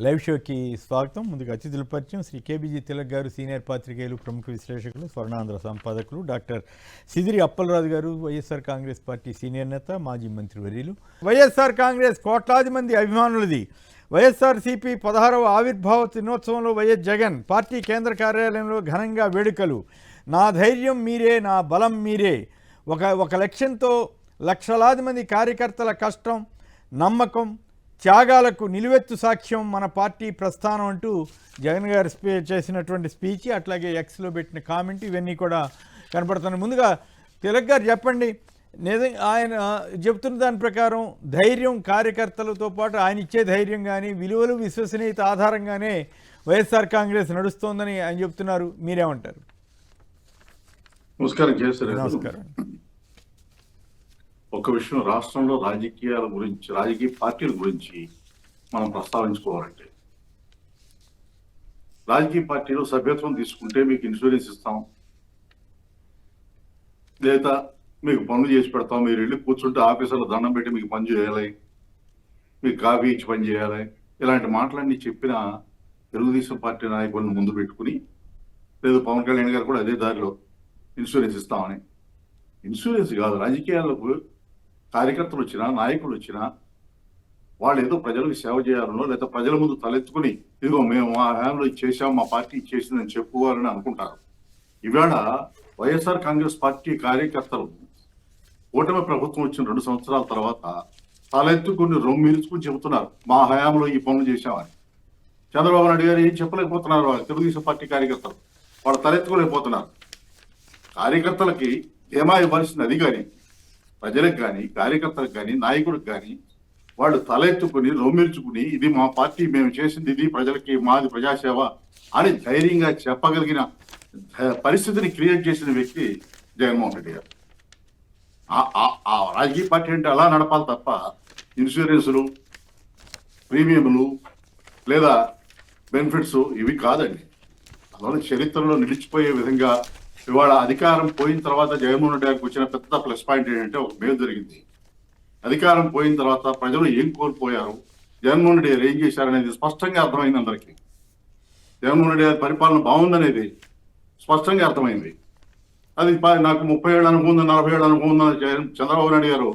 Live షోకి స్వాగతం. ముందుగా అతిథుల పరిచయం. శ్రీ కేబీజీ తిలక్ గారు, సీనియర్ పాత్రికేయులు, ప్రముఖ విశ్లేషకులు, స్వర్ణాంధ్ర సంపాదకులు. డాక్టర్ సిదిరి అప్పలరాజు గారు, వైఎస్ఆర్ కాంగ్రెస్ పార్టీ సీనియర్ నేత, మాజీ మంత్రివర్యులు. వైఎస్ఆర్ కాంగ్రెస్ కోట్లాది మంది అభిమానులది. వైఎస్ఆర్సీపీ 16వ ఆవిర్భావ దినోత్సవంలో వైఎస్ జగన్ పార్టీ కేంద్ర కార్యాలయంలో ఘనంగా వేడుకలు. నా ధైర్యం మీరే, నా బలం మీరే. ఒక లక్ష్యంతో లక్షలాది మంది కార్యకర్తల కష్టం, నమ్మకం, త్యాగాలకు నిలువెత్తు సాక్ష్యం మన పార్టీ ప్రస్థానం అంటూ జగన్ గారు చేసినటువంటి స్పీచ్, అట్లాగే ఎక్స్లో పెట్టిన కామెంట్, ఇవన్నీ కూడా కనపడుతున్నాయి. ముందుగా తిలక్ గారు చెప్పండి, ఆయన చెప్తున్న దాని ప్రకారం ధైర్యం కార్యకర్తలతో పాటు ఆయన ఇచ్చే ధైర్యం కానీ, విలువలు విశ్వసనీయత ఆధారంగానే వైఎస్ఆర్ కాంగ్రెస్ నడుస్తోందని ఆయన చెప్తున్నారు. మీరేమంటారు? నమస్కారం చేశారు. నమస్కారం. ఒక విషయం, రాష్ట్రంలో రాజకీయాల గురించి, రాజకీయ పార్టీల గురించి మనం ప్రస్తావించుకోవాలంటే, రాజకీయ పార్టీలో సభ్యత్వం తీసుకుంటే మీకు ఇన్సూరెన్స్ ఇస్తాం, లేదా మీకు పనులు చేసి పెడతాం, మీరు వెళ్ళి కూర్చుంటే ఆఫీసర్లో దండం పెట్టి మీకు పని చేయాలి, మీకు కాఫీ ఇచ్చి పని చేయాలి, ఇలాంటి మాటలన్నీ చెప్పిన తెలుగుదేశం పార్టీ నాయకులను ముందు పెట్టుకుని, లేదు పవన్ కళ్యాణ్ గారు కూడా అదే దారిలో ఇన్సూరెన్స్ ఇస్తామని. ఇన్సూరెన్స్ కాదు, రాజకీయాలకు కార్యకర్తలు వచ్చినా, నాయకులు వచ్చినా, వాళ్ళు ఏదో ప్రజలకు సేవ చేయాలనో, లేదా ప్రజల ముందు తలెత్తుకుని ఇదిగో మేము మా హయాంలో చేసాం, మా పార్టీ చేసిందని చెప్పుకోవాలని అనుకుంటారు. ఇవాళ వైఎస్ఆర్ కాంగ్రెస్ పార్టీ కార్యకర్తలు కూటమి ప్రభుత్వం వచ్చిన 2 సంవత్సరాల తర్వాత తలెత్తుకుని రొమ్మిరుచుకుని చెబుతున్నారు, మా హయాంలో ఈ పనులు చేశామని. చంద్రబాబు నాయుడు గారు ఏం చెప్పలేకపోతున్నారు. వాళ్ళు తెలుగుదేశం పార్టీ కార్యకర్తలు వాళ్ళు తలెత్తుకోలేకపోతున్నారు. కార్యకర్తలకి ఏమా ఇవ్వాల్సింది అది కానీ, ప్రజలకు కానీ, కార్యకర్తలకు కానీ, నాయకులకు కానీ వాళ్ళు తలెత్తుకుని రొమ్మిర్చుకుని ఇది మా పార్టీ, మేము చేసింది ఇది, ప్రజలకి మాది ప్రజాసేవ అని ధైర్యంగా చెప్పగలిగిన పరిస్థితిని క్రియేట్ చేసిన వ్యక్తి జగన్మోహన్ రెడ్డి గారు. ఆ రాజకీయ పార్టీ అంటే అలా నడపాలి తప్ప ఇన్సూరెన్సులు, ప్రీమియంలు లేదా బెనిఫిట్స్ ఇవి కాదండి. అందువల్ల చరిత్రలో నిలిచిపోయే విధంగా ఇవాళ అధికారం పోయిన తర్వాత జగన్మోహన్ రెడ్డి గారికి వచ్చిన పెద్ద ప్లస్ పాయింట్ ఏంటంటే, ఒక మేలు జరిగింది. అధికారం పోయిన తర్వాత ప్రజలు ఏం కోల్పోయారు, జగన్మోహన్ రెడ్డి గారు ఏం చేశారనేది స్పష్టంగా అర్థమైంది అందరికీ. జగన్మోహన్ రెడ్డి గారి పరిపాలన బాగుందనేది స్పష్టంగా అర్థమైంది. అది నాకు 30 ఏళ్ళ అనుభవం ఉంది, 40 ఏళ్ళ అనుభవం ఉందని చంద్రబాబు నాయుడు గారు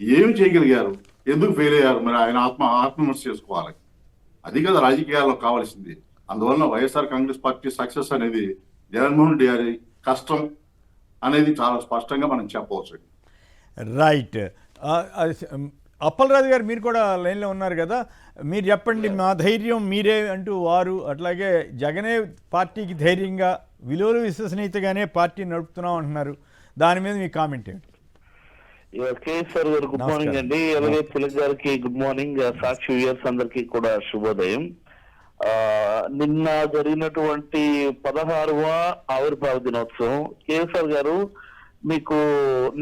ఏమి చేయగలిగారు, ఎందుకు ఫెయిల్ అయ్యారు, మరి ఆయన ఆత్మవిమర్శ చేసుకోవాలి. అది కదా రాజకీయాల్లో కావాల్సింది. అందువలన వైఎస్ఆర్ కాంగ్రెస్ పార్టీ సక్సెస్ అనేది జగన్మోహన్ రెడ్డి గారి కష్టం అనేది చాలా స్పష్టంగా మనం చెప్పవచ్చు. రైట్. అప్పలరాజు గారు, మీరు కూడా లైన్లో ఉన్నారు కదా, మీరు చెప్పండి. మా ధైర్యం మీరే అంటూ వారు, అట్లాగే జగనే పార్టీకి ధైర్యంగా, విలువలు విశ్వసనీయతగానే పార్టీ నడుపుతున్నాం అంటున్నారు. దాని మీద మీ కామెంట్ ఏంటి? కేఎస్ఆర్ గారు గుడ్ మార్నింగ్ అండి. అలాగే తిలక్ గారికి గుడ్ మార్నింగ్. సాక్షి వ్యూయర్స్ అందరికీ కూడా శుభోదయం. నిన్న జరిగినటువంటి 16వ ఆవిర్భావ దినోత్సవం, కేఎస్ఆర్ గారు మీకు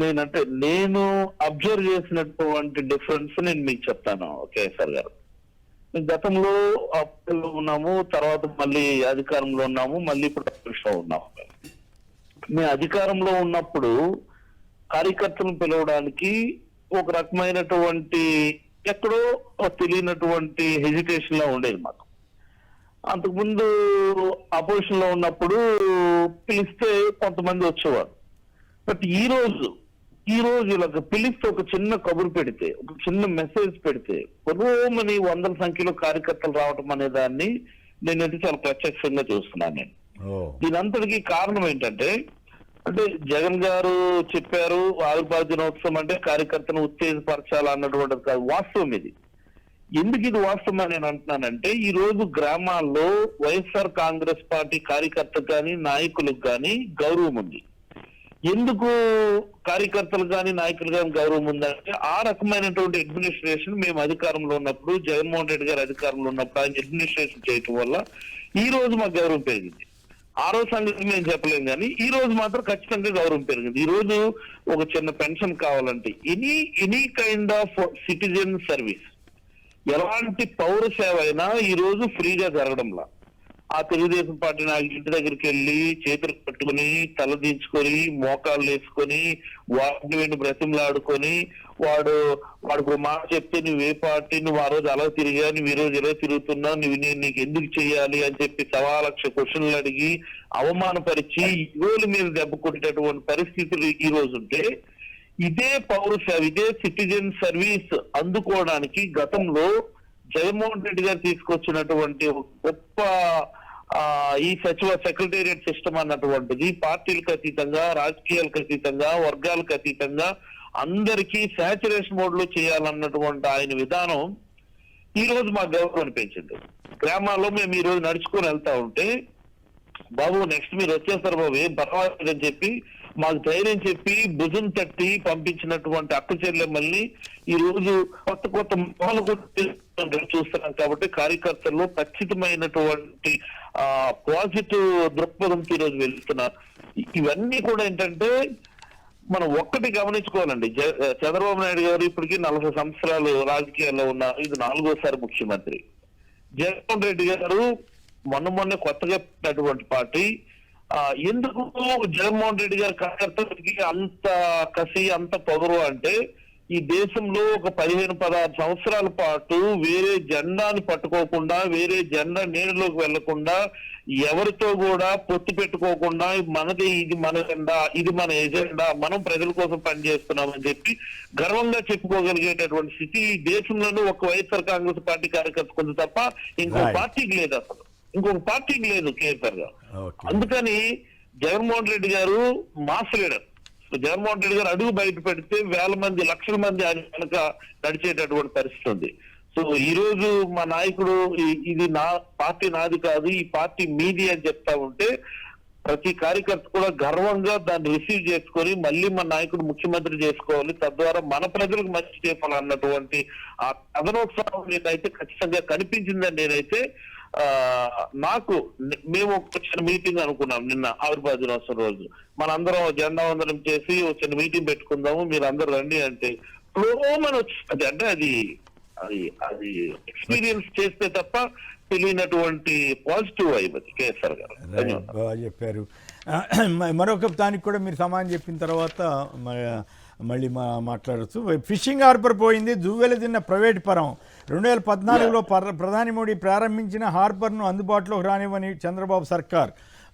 నేను అబ్జర్వ్ చేసినటువంటి డిఫరెన్స్ నేను మీకు చెప్తాను. కేఎస్ఆర్ గారు, గతంలో అప్పుల్లో ఉన్నాము, తర్వాత మళ్ళీ అధికారంలో ఉన్నాము, మళ్ళీ ఇప్పుడు అపోజిషన్లో ఉన్నాము. మేము అధికారంలో ఉన్నప్పుడు కార్యకర్తలను పిలవడానికి ఒక రకమైనటువంటి ఎక్కడో తెలియనటువంటి హెజిటేషన్ లా ఉండేది మాకు. అంతకుముందు అపోజిషన్ లో ఉన్నప్పుడు పిలిస్తే కొంతమంది వచ్చేవారు. బట్ ఈ రోజు ఇలా పిలిస్తే ఒక చిన్న కబురు పెడితే, ఒక చిన్న మెసేజ్ పెడితే కొద్దిమని వందల సంఖ్యలో కార్యకర్తలు రావటం అనే దాన్ని నేనైతే చాలా ప్రత్యక్షంగా చూస్తున్నాను. నేను దీనంతటికీ కారణం ఏంటంటే, జగన్ గారు చెప్పారు ఆవిర్భావ దినోత్సవం అంటే కార్యకర్తను ఉత్తేజపరచాలి అన్నటువంటిది కాదు, వాస్తవం ఇది. ఎందుకు ఇది వాస్తవం నేను అంటున్నానంటే, ఈ రోజు గ్రామాల్లో వైఎస్ఆర్ కాంగ్రెస్ పార్టీ కార్యకర్తకు కానీ, నాయకులకు కానీ గౌరవం ఉంది. ఎందుకు కార్యకర్తలు కానీ, నాయకులు కానీ గౌరవం ఉందంటే, ఆ రకమైనటువంటి అడ్మినిస్ట్రేషన్ మేము అధికారంలో ఉన్నప్పుడు, జగన్మోహన్ రెడ్డి గారు అధికారంలో ఉన్నప్పుడు ఆయన అడ్మినిస్ట్రేషన్ చేయటం వల్ల ఈ రోజు మాకు గౌరవం పెరిగింది. ఆ రోజు సంగతి మేము చెప్పలేము, కానీ ఈ రోజు మాత్రం ఖచ్చితంగా గౌరవం పెరిగింది. ఈ రోజు ఒక చిన్న పెన్షన్ కావాలంటే, any kind of citizen service, ఎలాంటి పౌర సేవ అయినా ఈ రోజు ఫ్రీగా జరగడంలా. ఆ తెలుగుదేశం పార్టీ నాయకుల ఇంటి దగ్గరికి వెళ్ళి చేతులు పట్టుకుని తల దించుకొని మోకాళ్ళు వేసుకొని వాడిని వెండి బ్రతిమలాడుకొని వాడికి మాట చెప్తే నువ్వు ఏ పార్టీ, నువ్వు ఆ రోజు అలా తిరిగా, నువ్వు ఈ రోజు ఎలా తిరుగుతున్నావు, నేను నీకు ఎందుకు చేయాలి అని చెప్పి 1,00,000 క్వశ్చన్లు అడిగి అవమానపరిచి ఇగోల మీద దెబ్బ కొట్టేటటువంటి పరిస్థితులు ఈ రోజు ఉంటే, ఇదే ఇదే సిటిజన్ సర్వీస్ అందుకోవడానికి గతంలో జగన్మోహన్ రెడ్డి గారు తీసుకొచ్చినటువంటి గొప్ప ఈ సెక్రటేరియట్ సిస్టమ్ అన్నటువంటిది పార్టీలకు అతీతంగా, రాజకీయాలకు అతీతంగా, వర్గాలకు అతీతంగా అందరికీ సాచురేషన్ మోడ్ లో చేయాలన్నటువంటి ఆయన విధానం ఈ రోజు మాకు గౌరవం అనిపించింది. గ్రామాల్లో మేము ఈ రోజు నడుచుకొని వెళ్తా ఉంటే, బాబు నెక్స్ట్ మీరు వచ్చేస్తారు బాబు, ఏం పర్వాలేదని చెప్పి మాకు ధైర్యం చెప్పి భుజం తట్టి పంపించినటువంటి అక్క చెల్లెమ్మల్ని ఈ రోజు కొత్త మొహాలు చూస్తున్నాం. కాబట్టి కార్యకర్తల్లో ఖచ్చితమైనటువంటి పాజిటివ్ దృక్పథంతో ఈ రోజు వెళ్తున్నారు. ఇవన్నీ కూడా ఏంటంటే మనం ఒక్కటి గమనించుకోవాలండి, చంద్రబాబు నాయుడు గారు ఇప్పటికీ 40 సంవత్సరాలు రాజకీయాల్లో ఉన్నారు. ఇది 4వ ముఖ్యమంత్రి. జగన్మోహన్ రెడ్డి గారు మొన్న కొత్తగా పెట్టినటువంటి పార్టీ. ఎందుకు జగన్మోహన్ రెడ్డి గారి కార్యకర్తలకి అంత కసి, అంత పొగరు అంటే, ఈ దేశంలో ఒక 15-16 సంవత్సరాల పాటు వేరే జెండాని పట్టుకోకుండా, వేరే జెండా నీడలోకి వెళ్లకుండా, ఎవరితో కూడా పొత్తు పెట్టుకోకుండా, ఇది మన జెండా, ఇది మన ఎజెండా, మనం ప్రజల కోసం పనిచేస్తున్నామని చెప్పి గర్వంగా చెప్పుకోగలిగేటటువంటి స్థితి ఈ దేశంలోనూ ఒక వైఎస్ఆర్ కాంగ్రెస్ పార్టీ కార్యకర్తకు ఉంది తప్ప ఇంకొక పార్టీకి లేదు. అసలు ఇంకొక పార్టీకి లేదు కేసీఆర్ గారు. అందుకని జగన్మోహన్ రెడ్డి గారు మాస్ లీడర్. జగన్మోహన్ రెడ్డి గారు అడుగు బయట పెడితే 1,000 మంది 1,00,000 మంది ఆయన కనుక నడిచేటటువంటి పరిస్థితి ఉంది. సో ఈ రోజు మా నాయకుడు ఇది నా పార్టీ, నాది కాదు, ఈ పార్టీ మీది అని చెప్తా ఉంటే ప్రతి కార్యకర్త కూడా గర్వంగా దాన్ని రిసీవ్ చేసుకొని మళ్ళీ మన నాయకుడు ముఖ్యమంత్రి చేసుకోవాలి, తద్వారా మన ప్రజలకు మంచి చేయాలన్నటువంటి ఆ కథనోత్సవం నేనైతే ఖచ్చితంగా కనిపించిందని నేనైతే మేము ఒక చిన్న మీటింగ్ అనుకున్నాం నిన్న ఆవిర్భావ దినోత్సవం రోజు. మనందరం జెండా వందనం చేసి ఒక చిన్న మీటింగ్ పెట్టుకుందాము, మీరు అందరు రండి అంటే ఫ్లోమని వచ్చింది. అంటే అది ఎక్స్పీరియన్స్ చేస్తే తప్ప తెలియనటువంటి పాజిటివ్ వైబ్ అది కేసీఆర్ గారు. బాగా చెప్పారు. మరొక దానికి కూడా మీరు సమాధానం చెప్పిన తర్వాత మళ్ళీ మాట్లాడచ్చు. ఫిషింగ్ హార్బర్ పోయింది, జువ్వెల తిన్న ప్రైవేట్ పరం. 2014లో ప్రధాని మోడీ ప్రారంభించిన హార్బర్ను అందుబాటులోకి రానివ్వని చంద్రబాబు సర్కార్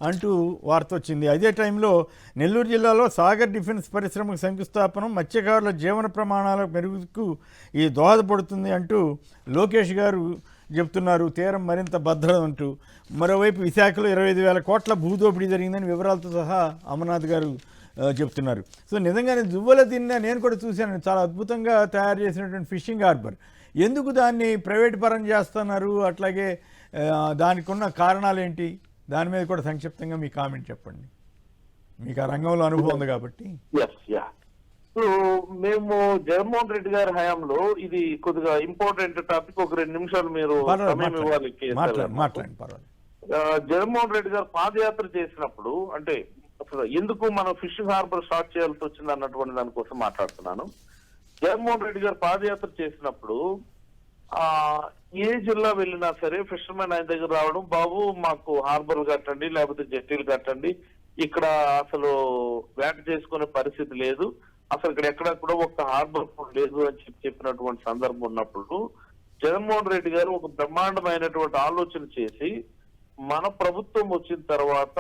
అంటూ వార్త వచ్చింది. అదే టైంలో నెల్లూరు జిల్లాలో సాగర్ డిఫెన్స్ పరిశ్రమకు శంకుస్థాపన మత్స్యకారుల జీవన ప్రమాణాల మెరుగుకు ఇది దోహదపడుతుంది అంటూ లోకేష్ గారు చెప్తున్నారు. తీరం మరింత భద్రత అంటూ. మరోవైపు విశాఖలో 25,000 కోట్ల భూదోపిడీ జరిగిందని వివరాలతో సహా అమర్నాథ్ గారు చెప్తున్నారు. సో నిజంగానే జువ్వల తిన్న నేను కూడా చూశాను, చాలా అద్భుతంగా తయారు చేసినటువంటి ఫిషింగ్ హార్బర్. ఎందుకు దాన్ని ప్రైవేట్ పరం చేస్తున్నారు, అట్లాగే దానికి ఉన్న కారణాలు ఏంటి, దాని మీద కూడా సంక్షిప్తంగా మీ కామెంట్ చెప్పండి. మీకు ఆ రంగంలో అనుభవం ఉంది కాబట్టి. ఇప్పుడు మేము జగన్మోహన్ రెడ్డి గారి హయాంలో ఇది కొద్దిగా ఇంపార్టెంట్ టాపిక్, ఒక 2 నిమిషాలు మీరు సమయం ఇవ్వాలి. మాట్లాడండి, పర్వాలేదు. జగన్మోహన్ రెడ్డి గారు పాదయాత్ర చేసినప్పుడు, అంటే అసలు ఎందుకు మనం ఫిషింగ్ హార్బర్ స్టార్ట్ చేయాల్సి వచ్చింది అన్నటువంటి దానికోసం మాట్లాడుతున్నాను. జగన్మోహన్ రెడ్డి గారు పాదయాత్ర చేసినప్పుడు ఏ జిల్లా వెళ్ళినా సరే ఫిషర్మెన్ ఆయన దగ్గర రావడం, బాబు మాకు హార్బర్లు కట్టండి, లేకపోతే జట్టీలు కట్టండి, ఇక్కడ అసలు వేట చేసుకునే పరిస్థితి లేదు, అసలు ఇక్కడ ఎక్కడ కూడా ఒక హార్బర్ లేదు అని చెప్పినటువంటి సందర్భం ఉన్నప్పుడు జగన్మోహన్ రెడ్డి గారు ఒక బ్రహ్మాండమైనటువంటి ఆలోచన చేసి, మన ప్రభుత్వం వచ్చిన తర్వాత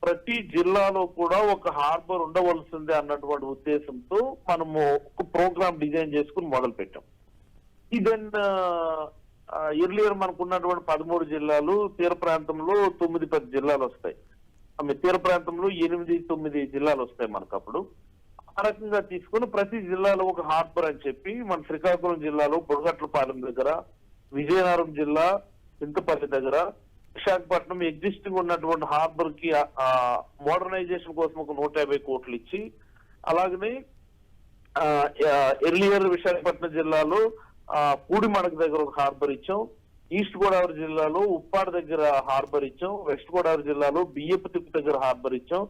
ప్రతి జిల్లాలో కూడా ఒక హార్బర్ ఉండవలసిందే అన్నటువంటి ఉద్దేశంతో మనము ఒక ప్రోగ్రామ్ డిజైన్ చేసుకుని మొదలు పెట్టాం. దెన్ ఎర్లియర్ మనకు ఉన్నటువంటి 13 జిల్లాలు, తీర ప్రాంతంలో 9-10 జిల్లాలు వస్తాయి. తీర ప్రాంతంలో 8-9 జిల్లాలు వస్తాయి మనకు. అప్పుడు ఆ రకంగా తీసుకుని ప్రతి జిల్లాలో ఒక హార్బర్ అని చెప్పి మన శ్రీకాకుళం జిల్లాలో బుడగట్లపాలెం దగ్గర, విజయనగరం జిల్లా చింతపల్లి దగ్గర, విశాఖపట్నం ఎగ్జిస్టింగ్ ఉన్నటువంటి హార్బర్ కి మోడర్నైజేషన్ కోసం ఒక 150 కోట్లు ఇచ్చి, అలాగనే ఎర్లియర్ విశాఖపట్నం జిల్లాలో పూడిమడక దగ్గర ఒక హార్బర్ ఇచ్చాం, ఈస్ట్ గోదావరి జిల్లాలో ఉప్పాడ దగ్గర హార్బర్ ఇచ్చాం, వెస్ట్ గోదావరి జిల్లాలో బియ్యపుతిప్పు దగ్గర హార్బర్ ఇచ్చాం.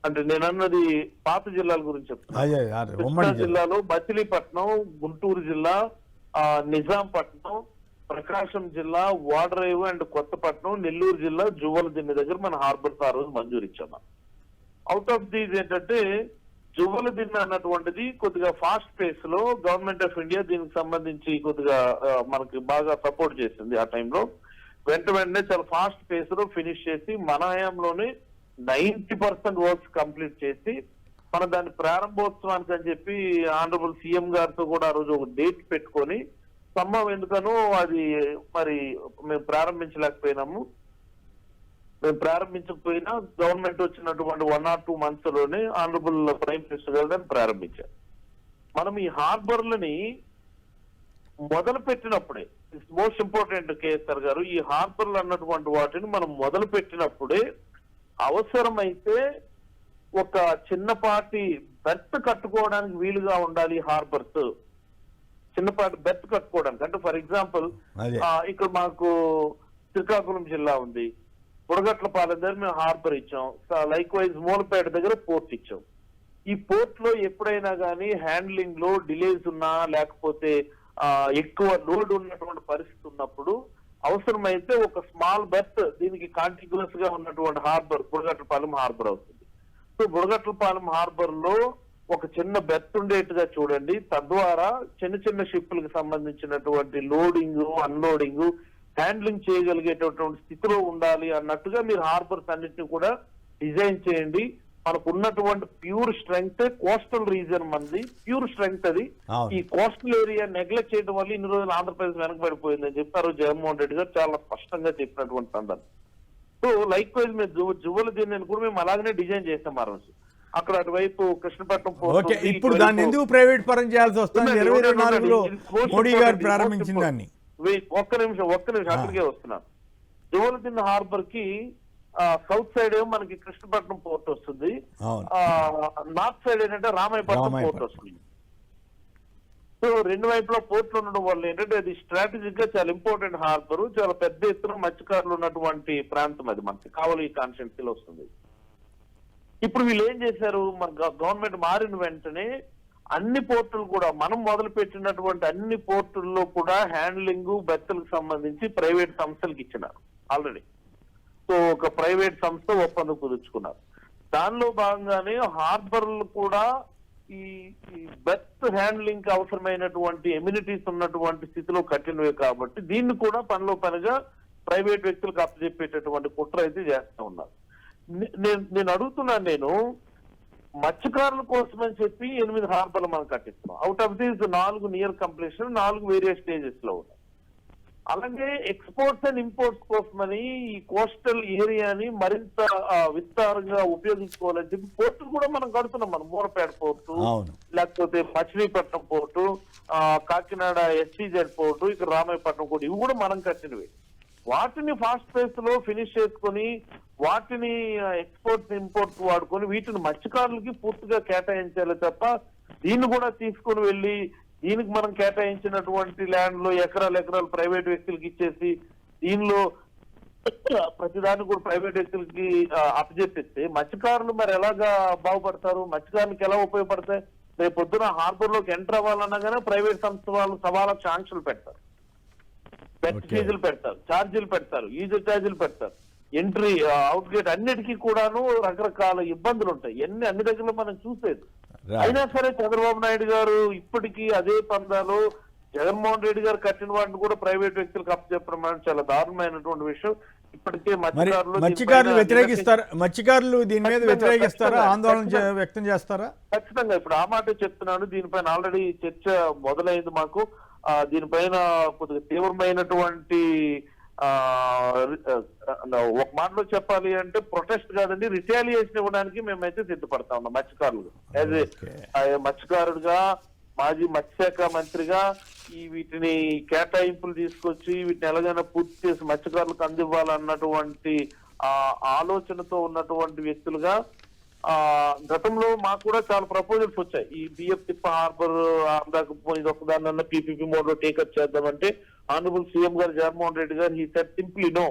అంటే నేను అన్నది పాత జిల్లాల గురించి చెప్తాను. కృష్ణా జిల్లాలో మచిలీపట్నం, గుంటూరు జిల్లా, నిజాంపట్నం, ప్రకాశం జిల్లా ఓడరేవు అండ్ కొత్తపట్నం, నెల్లూరు జిల్లా జువ్వలదిన్నె దగ్గర మన హార్బర్స్ ఆ రోజు మంజూరు ఇచ్చాము. అవుట్ ఆఫ్ దీస్ ఏంటంటే జువ్వలదిన్నె అన్నటువంటిది కొద్దిగా ఫాస్ట్ పేస్ లో గవర్నమెంట్ ఆఫ్ ఇండియా దీనికి సంబంధించి కొద్దిగా మనకి బాగా సపోర్ట్ చేసింది. ఆ టైంలో వెంటనే చాలా ఫాస్ట్ పేస్ లో ఫినిష్ చేసి మన హయాంలోనే 90% వర్క్స్ కంప్లీట్ చేసి మన దాని ప్రారంభోత్సవానికి అని చెప్పి ఆనరబుల్ సీఎం గారితో కూడా ఆ రోజు ఒక డేట్ పెట్టుకొని సంభవం ఎందుకనో అది మరి మేము ప్రారంభించలేకపోయినాము. మేము ప్రారంభించకపోయినా గవర్నమెంట్ వచ్చినటువంటి 1 or 2 months లోనే ఆనరబుల్ ప్రైమ్ మినిస్టర్ గారు దాన్ని ప్రారంభించారు. మనం ఈ హార్బర్లని మొదలు పెట్టినప్పుడే, ఇట్స్ మోస్ట్ ఇంపార్టెంట్ కేఎస్ఆర్ గారు, ఈ హార్బర్లు అన్నటువంటి వాటిని మనం మొదలు పెట్టినప్పుడే అవసరమైతే ఒక చిన్నపాటి బెర్త్ కట్టుకోవడానికి వీలుగా ఉండాలి. హార్బర్స్ చిన్నపాటి బెర్త్ కట్టుకోవడానికి అంటే ఫర్ ఎగ్జాంపుల్ ఇక్కడ మాకు శ్రీకాకుళం జిల్లా ఉంది, బుడగట్లపాలెం దగ్గర మేము హార్బర్ ఇచ్చాం, లైక్ వైజ్ మూలపేట దగ్గర పోర్ట్ ఇచ్చాం. ఈ పోర్ట్ లో ఎప్పుడైనా కానీ హ్యాండ్లింగ్ లో డిలేస్ ఉన్నా లేకపోతే ఎక్కువ లోడ్ ఉన్నటువంటి పరిస్థితి ఉన్నప్పుడు అవసరమైతే ఒక స్మాల్ బెర్త్ దీనికి కాంటిగ్యులస్ గా ఉన్నటువంటి హార్బర్ బుడగట్లపాలెం హార్బర్ అవుతుంది. సో బుడగట్లపాలెం హార్బర్ లో ఒక చిన్న బెర్త్ ఉండేట్టుగా చూడండి. తద్వారా చిన్న చిన్న షిప్లకు సంబంధించినటువంటి లోడింగ్ అన్లోడింగ్ హ్యాండ్లింగ్ చేయగలిగేటటువంటి స్థితిలో ఉండాలి అన్నట్టుగా మీరు హార్బర్స్ అన్నిటిని కూడా డిజైన్ చేయండి. మనకు ఉన్నటువంటి ప్యూర్ స్ట్రెంగ్త్ కోస్టల్ రీజన్ మనది, ప్యూర్ స్ట్రెంగ్త్ అది. ఈ కోస్టల్ ఏరియా నెగ్లెక్ట్ చేయడం వల్ల ఇన్ని రోజులు ఆంధ్రప్రదేశ్ వెనకబడిపోయిందని చెప్పారు జగన్మోహన్ రెడ్డి గారు చాలా స్పష్టంగా చెప్పినటువంటి సందర్భం. సో లైక్ వైజ్ మేము జువ్వలదిన్నెని కూడా మేము అలాగనే డిజైన్ చేస్తాం ఆ రోజు. అక్కడ అటువైపు కృష్ణపట్నం ఓకే, ఇప్పుడు దాన్ని ఎందుకు ప్రైవేట్ పరం చేయాల్సి వస్తుంది? 2024లో మోడీ గారు ప్రారంభించిన దాన్ని. ఒక్క నిమిషం అక్కడికే వస్తున్నాను. జువ్వలదిన్నె హార్బర్ కి సౌత్ సైడ్ ఏమో మనకి కృష్ణపట్నం పోర్ట్ వస్తుంది, నార్త్ సైడ్ ఏంటంటే రామాయపట్నం పోర్ట్ వస్తుంది. సో రెండు వైపులా పోర్ట్లు ఉండడం వల్ల ఏంటంటే అది స్ట్రాటజిక్ గా చాలా ఇంపార్టెంట్ హార్బర్, చాలా పెద్ద ఎత్తున మత్స్యకారులు ఉన్నటువంటి ప్రాంతం అది మనకి కావలి కాన్స్టిట్యున్సీలో వస్తుంది. ఇప్పుడు వీళ్ళు ఏం చేశారు, మన గవర్నమెంట్ మారిన వెంటనే అన్ని పోర్టులు కూడా మనం మొదలు పెట్టినటువంటి అన్ని పోర్టుల్లో కూడా హ్యాండ్లింగ్ బెర్తులకు సంబంధించి ప్రైవేట్ సంస్థలకు ఇచ్చినారు ఆల్రెడీ. సో ఒక ప్రైవేట్ సంస్థ ఒప్పందం కుదుర్చుకున్నారు. దానిలో భాగంగానే హార్బర్లు కూడా ఈ బెర్త్ హ్యాండ్లింగ్ కి అవసరమైనటువంటి ఎమ్యూనిటీస్ ఉన్నటువంటి స్థితిలో కట్టినవే కాబట్టి దీన్ని కూడా పనిలో పనిగా ప్రైవేట్ వ్యక్తులకు అప్పచెప్పేటటువంటి కుట్ర అయితే చేస్తూ ఉన్నారు. నేను అడుగుతున్నాను, మత్స్యకారుల కోసం అని చెప్పి 8 హార్బర్లు మనం కట్టిస్తున్నాం. Out of these 4 near completion, 4 various stages లో ఉన్నాయి. అలాగే ఎక్స్పోర్ట్స్ అండ్ ఇంపోర్ట్స్ కోసమని ఈ కోస్టల్ ఏరియాని మరింత విస్తారంగా ఉపయోగించుకోవాలని చెప్పి పోర్టులు కూడా మనం కడుతున్నాం. మనం మూలపేట పోర్టు, లేకపోతే మచిలీపట్నం పోర్టు, కాకినాడ ఎస్టీజెడ్ పోర్టు, ఇక్కడ రామాయపట్నం పోర్టు, ఇవి కూడా మనం కట్టినవి. వాటిని ఫాస్ట్ పేస్ లో ఫినిష్ చేసుకుని వాటిని ఎక్స్పోర్ట్స్ ఇంపోర్ట్స్ వాడుకొని వీటిని మత్స్యకారులకి పూర్తిగా కేటాయించాలి తప్ప దీన్ని కూడా తీసుకుని వెళ్ళి దీనికి మనం కేటాయించినటువంటి ల్యాండ్ లో ఎకరాలు ప్రైవేట్ వ్యక్తులకి ఇచ్చేసి దీనిలో ప్రతిదాన్ని కూడా ప్రైవేట్ వ్యక్తులకి అప్పచెప్పిస్తే మత్స్యకారులు మరి ఎలాగా బాగుపడతారు? మత్స్యకారులకు ఎలా ఉపయోగపడతాయి? రేపు పొద్దున హార్బర్ లోకి ఎంటర్ అవ్వాలన్నగానే ప్రైవేట్ సంస్థ వాళ్ళు 1,00,000 ఆంక్షలు పెడతారు, బెర్త్ ఫీజులు పెడతారు, ఛార్జీలు పెడతారు, యూజర్ ఛార్జీలు పెడతారు, ఎంట్రీ అవుట్ గేట్ అన్నిటికీ కూడాను రకరకాల ఇబ్బందులు ఉంటాయి. అన్ని దగ్గరలో మనం చూసేది. అయినా సరే చంద్రబాబు నాయుడు గారు ఇప్పటికీ అదే పందాలో జగన్మోహన్ రెడ్డి గారు కట్టిన వాటిని కూడా ప్రైవేట్ వ్యక్తులకు అప్పచెప్పడం చాలా దారుణమైనటువంటి విషయం. ఇప్పటికే మత్స్యకారులు వ్యతిరేకిస్తారు, మత్స్యకారులు దీని మీద వ్యతిరేకిస్తారా, ఆందోళన వ్యక్తం చేస్తారా? ఖచ్చితంగా ఇప్పుడు ఆ మాట చెప్తున్నాను. దీనిపైన ఆల్రెడీ చర్చ మొదలైంది మాకు. దీనిపైన కొద్దిగా తీవ్రమైనటువంటి ఒక మాటలో చెప్పాలి అంటే ప్రొటెస్ట్ కాదండి, రిటాలియేషన్ ఇవ్వడానికి మేమైతే సిద్ధపడతా ఉన్నాం మత్స్యకారులు. యాజ్ ఏ మత్స్యకారుడుగా, మాజీ మత్స్యశాఖ మంత్రిగా వీటిని కేటాయింపులు తీసుకొచ్చి వీటిని ఎలాగైనా పూర్తి చేసి మత్స్యకారులకు అందివ్వాలన్నటువంటి ఆలోచనతో ఉన్నటువంటి వ్యక్తులుగా గతంలో మాకు కూడా చాలా ప్రపోజల్స్ వచ్చాయి. ఈ బిఎఫ్ తిప్ప హార్బర్ ఇది ఒకదాన్న పీపీపీ మోడ్ లో టేకప్ చేద్దామంటే ఆనరబుల్ సీఎం గారు జగన్మోహన్ రెడ్డి గారు హీ సెడ్ సింప్లీ నో,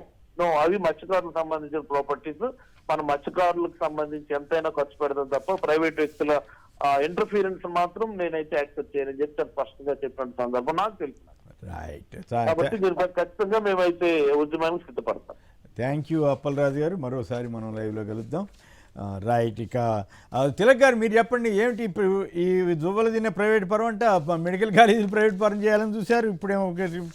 అవి మత్స్యకారులకు సంబంధించిన ప్రాపర్టీస్, మన మత్స్యకారులకు సంబంధించి ఎంతైనా ఖర్చు పెడతాం తప్ప ప్రైవేట్ వ్యక్తుల ఇంటర్ఫీరెన్స్ మాత్రం నేనైతే యాక్సెప్ట్ చేయనని చెప్పి స్పష్టంగా చెప్పిన సందర్భం నాకు తెలుసు. రైట్. కాబట్టి దీనిపై ఖచ్చితంగా మేమైతే ఉద్యమానికి సిద్ధపడతాం. థ్యాంక్ యూ అప్పలరాజు గారు. మరోసారి మనం లైవ్లో కలుద్దాం. రైట్. ఇక తిలక్ గారు మీరు చెప్పండి, ఏమిటి ఇప్పుడు ఈ దువ్వలదిన్న ప్రైవేట్ పరం అంటే మెడికల్ కాలేజీలు ప్రైవేట్ పరం చేయాలని చూశారు, ఇప్పుడేమో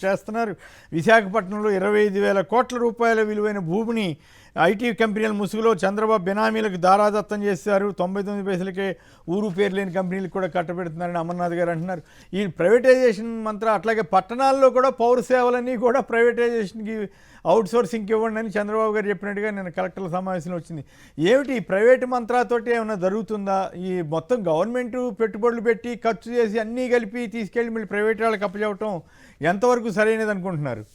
చేస్తున్నారు. విశాఖపట్నంలో 25,000 కోట్ల రూపాయల విలువైన భూమిని ఐటీ కంపెనీల ముసుగులో చంద్రబాబు బినామీలకు దారాదత్తం చేశారు. 99 పైసలకే ఊరు పేరు లేని కంపెనీలకు కూడా కట్టబెడుతున్నారని అమర్నాథ్ గారు అంటున్నారు. ఈ ప్రైవేటైజేషన్ మంత్రం అట్లాగే పట్టణాల్లో కూడా పౌర సేవలన్నీ కూడా ప్రైవేటైజేషన్కి అవుట్ సోర్సింగ్కి ఇవ్వండి అని చంద్రబాబు గారు చెప్పినట్టుగా నేను కలెక్టర్ల సమావేశంలో వచ్చింది. ఏమిటి ఈ ప్రైవేటు మంత్రాలతోటి ఏమైనా జరుగుతుందా? ఈ మొత్తం గవర్నమెంట్ పెట్టుబడులు పెట్టి ఖర్చు చేసి అన్నీ కలిపి తీసుకెళ్ళి మళ్ళీ ప్రైవేట్ వాళ్ళకి అప్పచెప్పటం ఎంతవరకు సరైనది అనుకుంటున్నారు?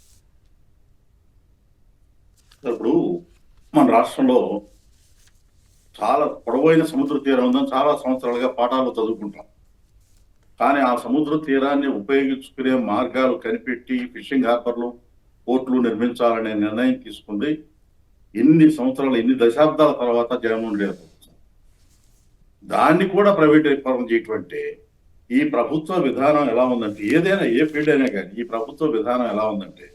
ఇప్పుడు మన రాష్ట్రంలో చాలా పొడవైన సముద్ర తీరం ఉందని చాలా సంవత్సరాలుగా పాఠాలు చదువుకుంటాం. కానీ ఆ సముద్ర తీరాన్ని ఉపయోగించుకునే మార్గాలు కనిపెట్టి ఫిషింగ్ హార్బర్లు, పోర్టులు నిర్మించాలనే నిర్ణయం తీసుకుంది ఎన్ని సంవత్సరాలు, ఎన్ని దశాబ్దాల తర్వాత జగన్మోహన్ రెడ్డి ప్రభుత్వం. దాన్ని కూడా ప్రైవేటీకరణ చేయటం అంటే ఈ ప్రభుత్వ విధానం ఎలా ఉందంటే, ఏదైనా ఏ ఫీల్డ్ అయినా కానీ ఈ ప్రభుత్వ విధానం ఎలా ఉందంటే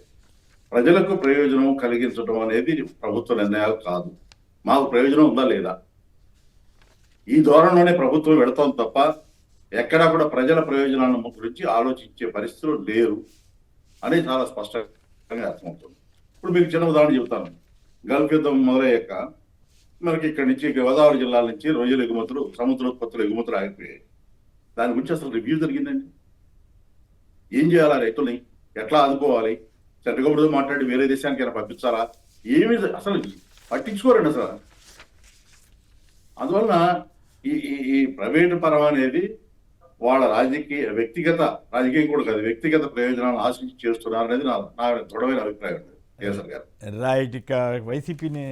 ప్రజలకు ప్రయోజనం కలిగించడం అనేది ప్రభుత్వ నిర్ణయాలు కాదు. మాకు ప్రయోజనం ఉందా లేదా ఈ ధోరణిలోనే ప్రభుత్వం వెళతాం తప్ప ఎక్కడా కూడా ప్రజల ప్రయోజనాల గురించి ఆలోచించే పరిస్థితులు లేరు అని చాలా స్పష్టంగా అర్థమవుతుంది. ఇప్పుడు మీకు చిన్న ఉదాహరణ చెబుతాను. గల్ఫ్ యుద్ధం మొదలయ్యాక మనకి ఇక్కడి నుంచి గోదావరి జిల్లాల నుంచి రొయ్యల ఎగుమతులు, సముద్రోత్పత్తుల ఎగుమతులు ఆగిపోయాయి. దాని గురించి అసలు రివ్యూ జరిగిందండి. ఏం చేయాలా, రైతుల్ని ఎట్లా ఆదుకోవాలి, సెంట్రల్ గవర్నమెంట్ మాట్లాడి వేరే దేశానికి అయినా పంపించాలా, ఏమి అసలు పట్టించుకోరండి అసలు. అందువలన ఈ ప్రైవేటు పరం అనేది వాళ్ళ వ్యక్తిగత రాజకీయం కూడా కాదు, వ్యక్తిగత ప్రయోజనాలను ఆశించి చేస్తున్నారు అనేది నా దృఢమైన అభిప్రాయం కేసర్ గారు. రైట్. ఇక వైసీపీని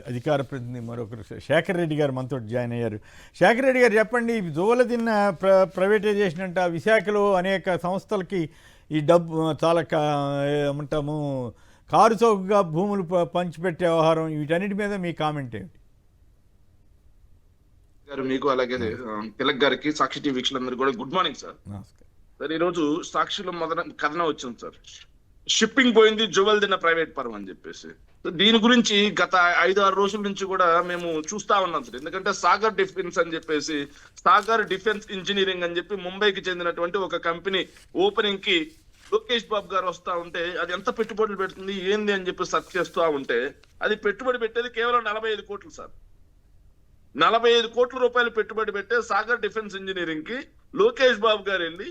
అధికార ప్రతినిధి మరొకరు శేఖర్ రెడ్డి గారు మనతో జాయిన్ అయ్యారు. శేఖర్ రెడ్డి గారు చెప్పండి, దువ్వలదిన్న ప్రైవేటైజేషన్ అంటే విశాఖలో అనేక సంస్థలకి ఈ డబ్బు చాలా ఏమంటాము కారు చౌకగా భూములు పంచిపెట్టే వ్యవహారం, వీటన్నిటి మీద మీ కామెంట్ ఏమిటి? గారు మీకు అలాగే తిలక్ గారికి, సాక్షి టీవీ వీక్షకులందరికీ కూడా గుడ్ మార్నింగ్ సార్. నమస్కారం సార్, ఈరోజు సాక్షిలో కథనం వచ్చింది సార్, షిప్పింగ్ పోయింది దువ్వలదిన్న ప్రైవేట్ పరం అని చెప్పేసి. దీని గురించి గత 5-6 రోజుల నుంచి కూడా మేము చూస్తా ఉన్నాం సార్. ఎందుకంటే సాగర్ డిఫెన్స్ అని చెప్పేసి, సాగర్ డిఫెన్స్ ఇంజనీరింగ్ అని చెప్పి ముంబైకి చెందినటువంటి ఒక కంపెనీ ఓపెనింగ్ కి లోకేష్ బాబు గారు వస్తా ఉంటే అది ఎంత పెట్టుబడులు పెడుతుంది ఏంది అని చెప్పి సెర్చ్ చేస్తూ ఉంటే అది పెట్టుబడి పెట్టేది కేవలం 45 కోట్లు సార్. 45 కోట్ల రూపాయలు పెట్టుబడి పెట్టే సాగర్ డిఫెన్స్ ఇంజనీరింగ్ కి లోకేష్ బాబు గారు వెళ్ళి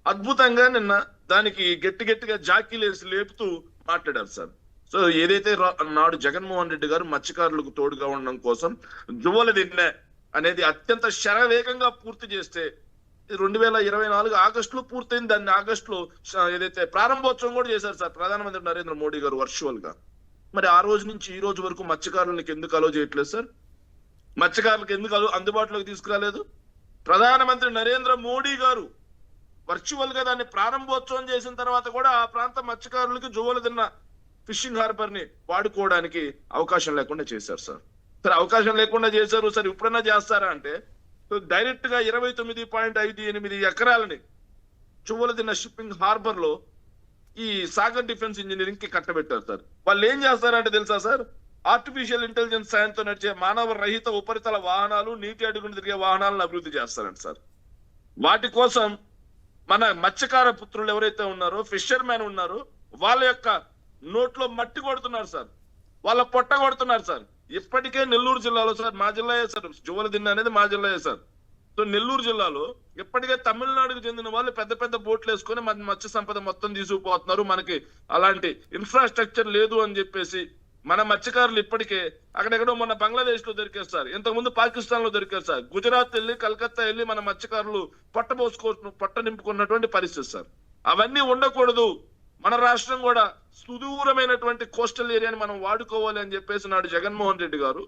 అద్భుతంగా నిన్న దానికి గట్టిగా జాకీలేసి లేపుతూ మాట్లాడారు సార్. సో ఏదైతే నాడు జగన్మోహన్ రెడ్డి గారు మత్స్యకారులకు తోడుగా ఉండడం కోసం దువ్వలదిన్న అనేది అత్యంత శరవేగంగా పూర్తి చేస్తే 2024 ఆగస్టులో పూర్తయింది. దాన్ని ఆగస్టులో ఏదైతే ప్రారంభోత్సవం కూడా చేశారు సార్ ప్రధానమంత్రి నరేంద్ర మోడీ గారు వర్చువల్ గా. మరి ఆ రోజు నుంచి ఈ రోజు వరకు మత్స్యకారులకు ఎందుకు అలో చేయట్లేదు సార్? మత్స్యకారులకు ఎందుకు అందుబాటులోకి తీసుకురాలేదు? ప్రధానమంత్రి నరేంద్ర మోడీ గారు వర్చువల్ గా దాన్ని ప్రారంభోత్సవం చేసిన తర్వాత కూడా ఆ ప్రాంత మత్స్యకారులకి దువ్వలదిన్న ఫిషింగ్ హార్బర్ ని వాడుకోవడానికి అవకాశం లేకుండా చేశారు సార్. సరే, అవకాశం లేకుండా చేశారు సార్, ఇప్పుడన్నా చేస్తారా అంటే డైరెక్ట్ గా 29.58 ఎకరాలని దువ్వలదిన్న షిప్పింగ్ హార్బర్ లో ఈ సాగర్ డిఫెన్స్ ఇంజనీరింగ్ కి కట్టబెట్టారు సార్. వాళ్ళు ఏం చేస్తారంటే తెలుసా సార్, ఆర్టిఫిషియల్ ఇంటెలిజెన్స్ సాయంతో నడిచే మానవ రహిత ఉపరితల వాహనాలు, నీటి అడుగును తిరిగే వాహనాలను అభివృద్ధి చేస్తారంట సార్. వాటి కోసం మన మత్స్యకార పుత్రులు ఎవరైతే ఉన్నారో, ఫిషర్ మ్యాన్ ఉన్నారో, వాళ్ళ యొక్క నోట్లో మట్టి కొడుతున్నారు సార్, వాళ్ళ పొట్ట కొడుతున్నారు సార్. ఇప్పటికే నెల్లూరు జిల్లాలో సార్, మా జిల్లాయే సార్, దువ్వలదిన్న అనేది మా జిల్లాయే సార్. సో నెల్లూరు జిల్లాలో ఇప్పటికే తమిళనాడుకు చెందిన వాళ్ళు పెద్ద బోట్లు వేసుకొని మన మత్స్య సంపద మొత్తం తీసుకుపోతున్నారు. మనకి అలాంటి ఇన్ఫ్రాస్ట్రక్చర్ లేదు అని చెప్పేసి మన మత్స్యకారులు ఇప్పటికే అక్కడెక్కడో మన బంగ్లాదేశ్ లో దొరికారు సార్, ఇంతకుముందు పాకిస్తాన్ లో దొరికారు సార్, గుజరాత్ వెళ్ళి కలకత్తా వెళ్ళి మన మత్స్యకారులు పొట్ట నింపుకున్నటువంటి పరిస్థితి సార్. అవన్నీ ఉండకూడదు. మన రాష్ట్రం కూడా సుదూరమైనటువంటి కోస్టల్ ఏరియాని మనం వాడుకోవాలి అని చెప్పేసి నాడు జగన్మోహన్ రెడ్డి గారు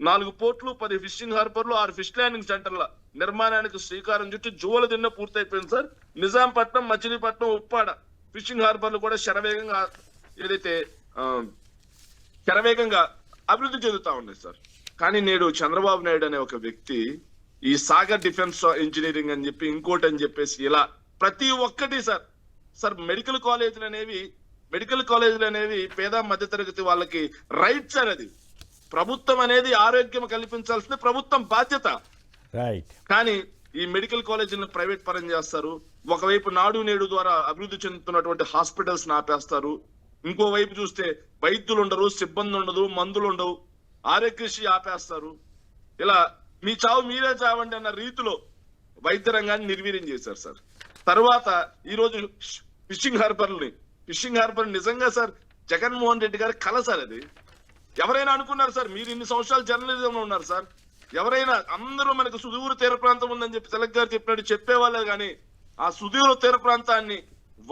4 పోర్ట్లు, 10 ఫిషింగ్ హార్బర్లు, 6 ఫిష్ ల్యాండింగ్ సెంటర్ల నిర్మాణానికి శ్రీకారం చుట్టి దువ్వలదిన్న పూర్తయిపోయింది సార్. నిజాంపట్నం, మచిలీపట్నం, ఉప్పాడ ఫిషింగ్ హార్బర్లు కూడా శరవేగంగా అభివృద్ధి చెందుతా ఉన్నాయి సార్. కానీ నేడు చంద్రబాబు నాయుడు అనే ఒక వ్యక్తి ఈ సాగర్ డిఫెన్స్ ఇంజనీరింగ్ అని చెప్పి ఇంకోటి అని చెప్పేసి ఇలా ప్రతి ఒక్కటి సార్ సార్ మెడికల్ కాలేజీలు అనేవి పేద మధ్యతరగతి వాళ్ళకి రైట్ సార్. అది ప్రభుత్వం అనేది ఆరోగ్యం కల్పించాల్సింది ప్రభుత్వం బాధ్యత. రైట్. కానీ ఈ మెడికల్ కాలేజీలను ప్రైవేట్ పరం చేస్తారు. ఒకవైపు నాడు నేడు ద్వారా అభివృద్ధి చెందుతున్నటువంటి హాస్పిటల్స్ ఆపేస్తారు. ఇంకోవైపు చూస్తే వైద్యులు ఉండరు, సిబ్బంది ఉండదు, మందులు ఉండవు, ఆరోగ్యశ్రీ ఆపేస్తారు. ఇలా మీ చావు మీరే చావండి అన్న రీతిలో వైద్య రంగాన్ని నిర్వీర్యం చేశారు సార్. తర్వాత ఈ రోజు ఫిషింగ్ హార్బర్ నిజంగా సార్ జగన్మోహన్ రెడ్డి గారి కల సార్. అది ఎవరైనా అనుకున్నారు సార్? మీరు ఇన్ని సంవత్సరాలు జర్నలిజంలో ఉన్నారు సార్. ఎవరైనా అందరూ మనకు సుదూర తీర ప్రాంతం ఉందని చెప్పి తిలక్ గారు చెప్పినట్టు చెప్పేవాళ్ళే కానీ ఆ సుదూర తీర ప్రాంతాన్ని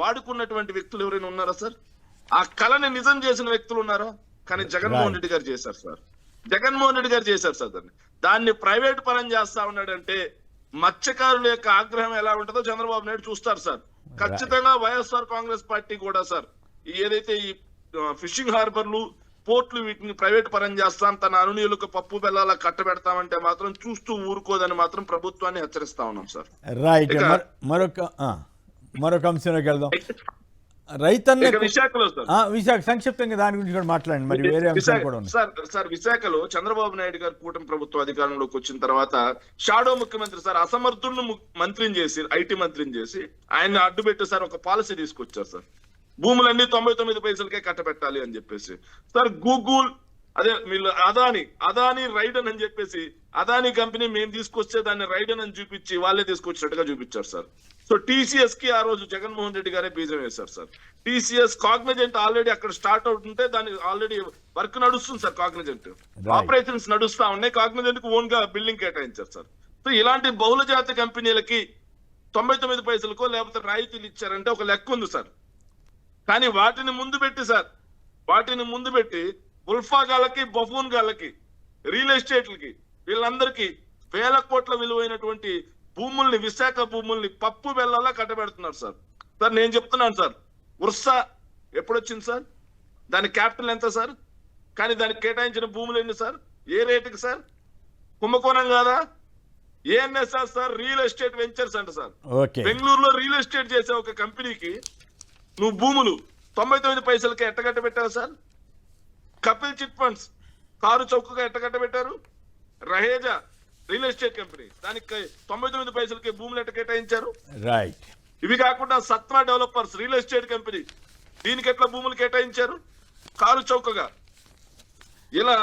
వాడుకున్నటువంటి వ్యక్తులు ఎవరైనా ఉన్నారా సార్? ఆ కళని నిజం చేసిన వ్యక్తులు ఉన్నారా? కానీ జగన్మోహన్ రెడ్డి గారు చేశారు సార్. దాన్ని ప్రైవేట్ పరం చేస్తా ఉన్నాడంటే మత్స్యకారుల యొక్క ఆగ్రహం ఎలా ఉంటుందో చంద్రబాబు నాయుడు చూస్తారు సార్. ఖచ్చితంగా వైఎస్ఆర్ కాంగ్రెస్ పార్టీ కూడా సార్ ఏదైతే ఈ ఫిషింగ్ హార్బర్లు, పోర్ట్లు వీటిని ప్రైవేట్ పరం చేస్తాం, తన అనునీయులకు పప్పు బెల్లాల కట్టబెడతామంటే మాత్రం చూస్తూ ఊరుకోదని మాత్రం ప్రభుత్వాన్ని హెచ్చరిస్తా ఉన్నాం సార్. రైట్. మరొక అంశంలోకి వెళ్దాం. రైతన్న విశాఖలో విశాఖ సంక్షిప్తంగా దాని గురించి కూడా మాట్లాడండి. మరి వేరే అంశాలు కూడా ఉన్నాయి సార్. విశాఖలో చంద్రబాబు నాయుడు గారు కూటమి ప్రభుత్వం అధికారంలోకి వచ్చిన తర్వాత షాడో ముఖ్యమంత్రి సార్ అసమర్థులను మంత్రిని చేసి, ఐటీ మంత్రిని చేసి ఆయన అడ్డుపెట్టి సార్ ఒక పాలసీ తీసుకొచ్చారు సార్. భూములన్నీ 99 పైసలకే కట్టబెట్టాలి అని చెప్పేసి సార్. గూగుల్ అదే వీళ్ళు అదాని రైడన్ అని చెప్పేసి అదాని కంపెనీ మేము తీసుకొస్తే దాన్ని రైడన్ అని చూపించి వాళ్ళే తీసుకొచ్చినట్టుగా చూపించారు సార్. సో టీసీఎస్ కి ఆ రోజు జగన్మోహన్ రెడ్డి గారే బీజం వేశారు సార్. టీసీఎస్ కాగ్నిజెంట్ ఆల్రెడీ అక్కడ స్టార్ట్ అవుతుంటే దానికి ఆల్రెడీ వర్క్ నడుస్తుంది సార్. కాగ్నిజెంట్ ఆపరేషన్స్ నడుస్తా ఉన్నాయి. కాగ్నిజెంట్ కు ఓన్ గా బిల్డింగ్ కేటాయించారు సార్. సో ఇలాంటి బహుళజాతి కంపెనీలకి 99 పైసలకో లేకపోతే రాయితీలు ఇచ్చారంటే ఒక లెక్క ఉంది సార్. కానీ వాటిని ముందు పెట్టి ఉల్ఫా గాళ్ళకి, బఫూన్ గాళ్ళకి, రియల్ ఎస్టేట్లకి, వీళ్ళందరికీ వేల కోట్ల విలువైనటువంటి భూముల్ని, విశాఖ భూముల్ని పప్పు బెల్లాలా కట్టబెడుతున్నారు సార్. సార్ నేను చెప్తున్నాను సార్, ఉర్సా ఎప్పుడొచ్చింది సార్? దాని క్యాపిటల్ ఎంత సార్? కానీ దానికి కేటాయించిన భూములు ఎన్ని సార్? ఏ రేటుకి సార్? కుంభకోణం కాదా? ANSR sir real estate ventures అంట సార్. బెంగళూరులో రియల్ ఎస్టేట్ చేసే ఒక కంపెనీకి నువ్వు భూములు 99 పైసలకి ఎట్టగట్టబెట్టారు సార్. కపిల్ చిట్ ఫండ్స్ కారు చౌకగా ఎట్టగట్టబెట్టారు. రహేజా రియల్ ఎస్టేట్ కంపెనీ దానికి 99 పైసలకి భూములు ఎట్ట కేటాయించారు. రైట్. ఇవి కాకుండా Satva developers real estate company దీనికి ఎట్లా భూములు కేటాయించారు కారు చౌకగా. ఇలా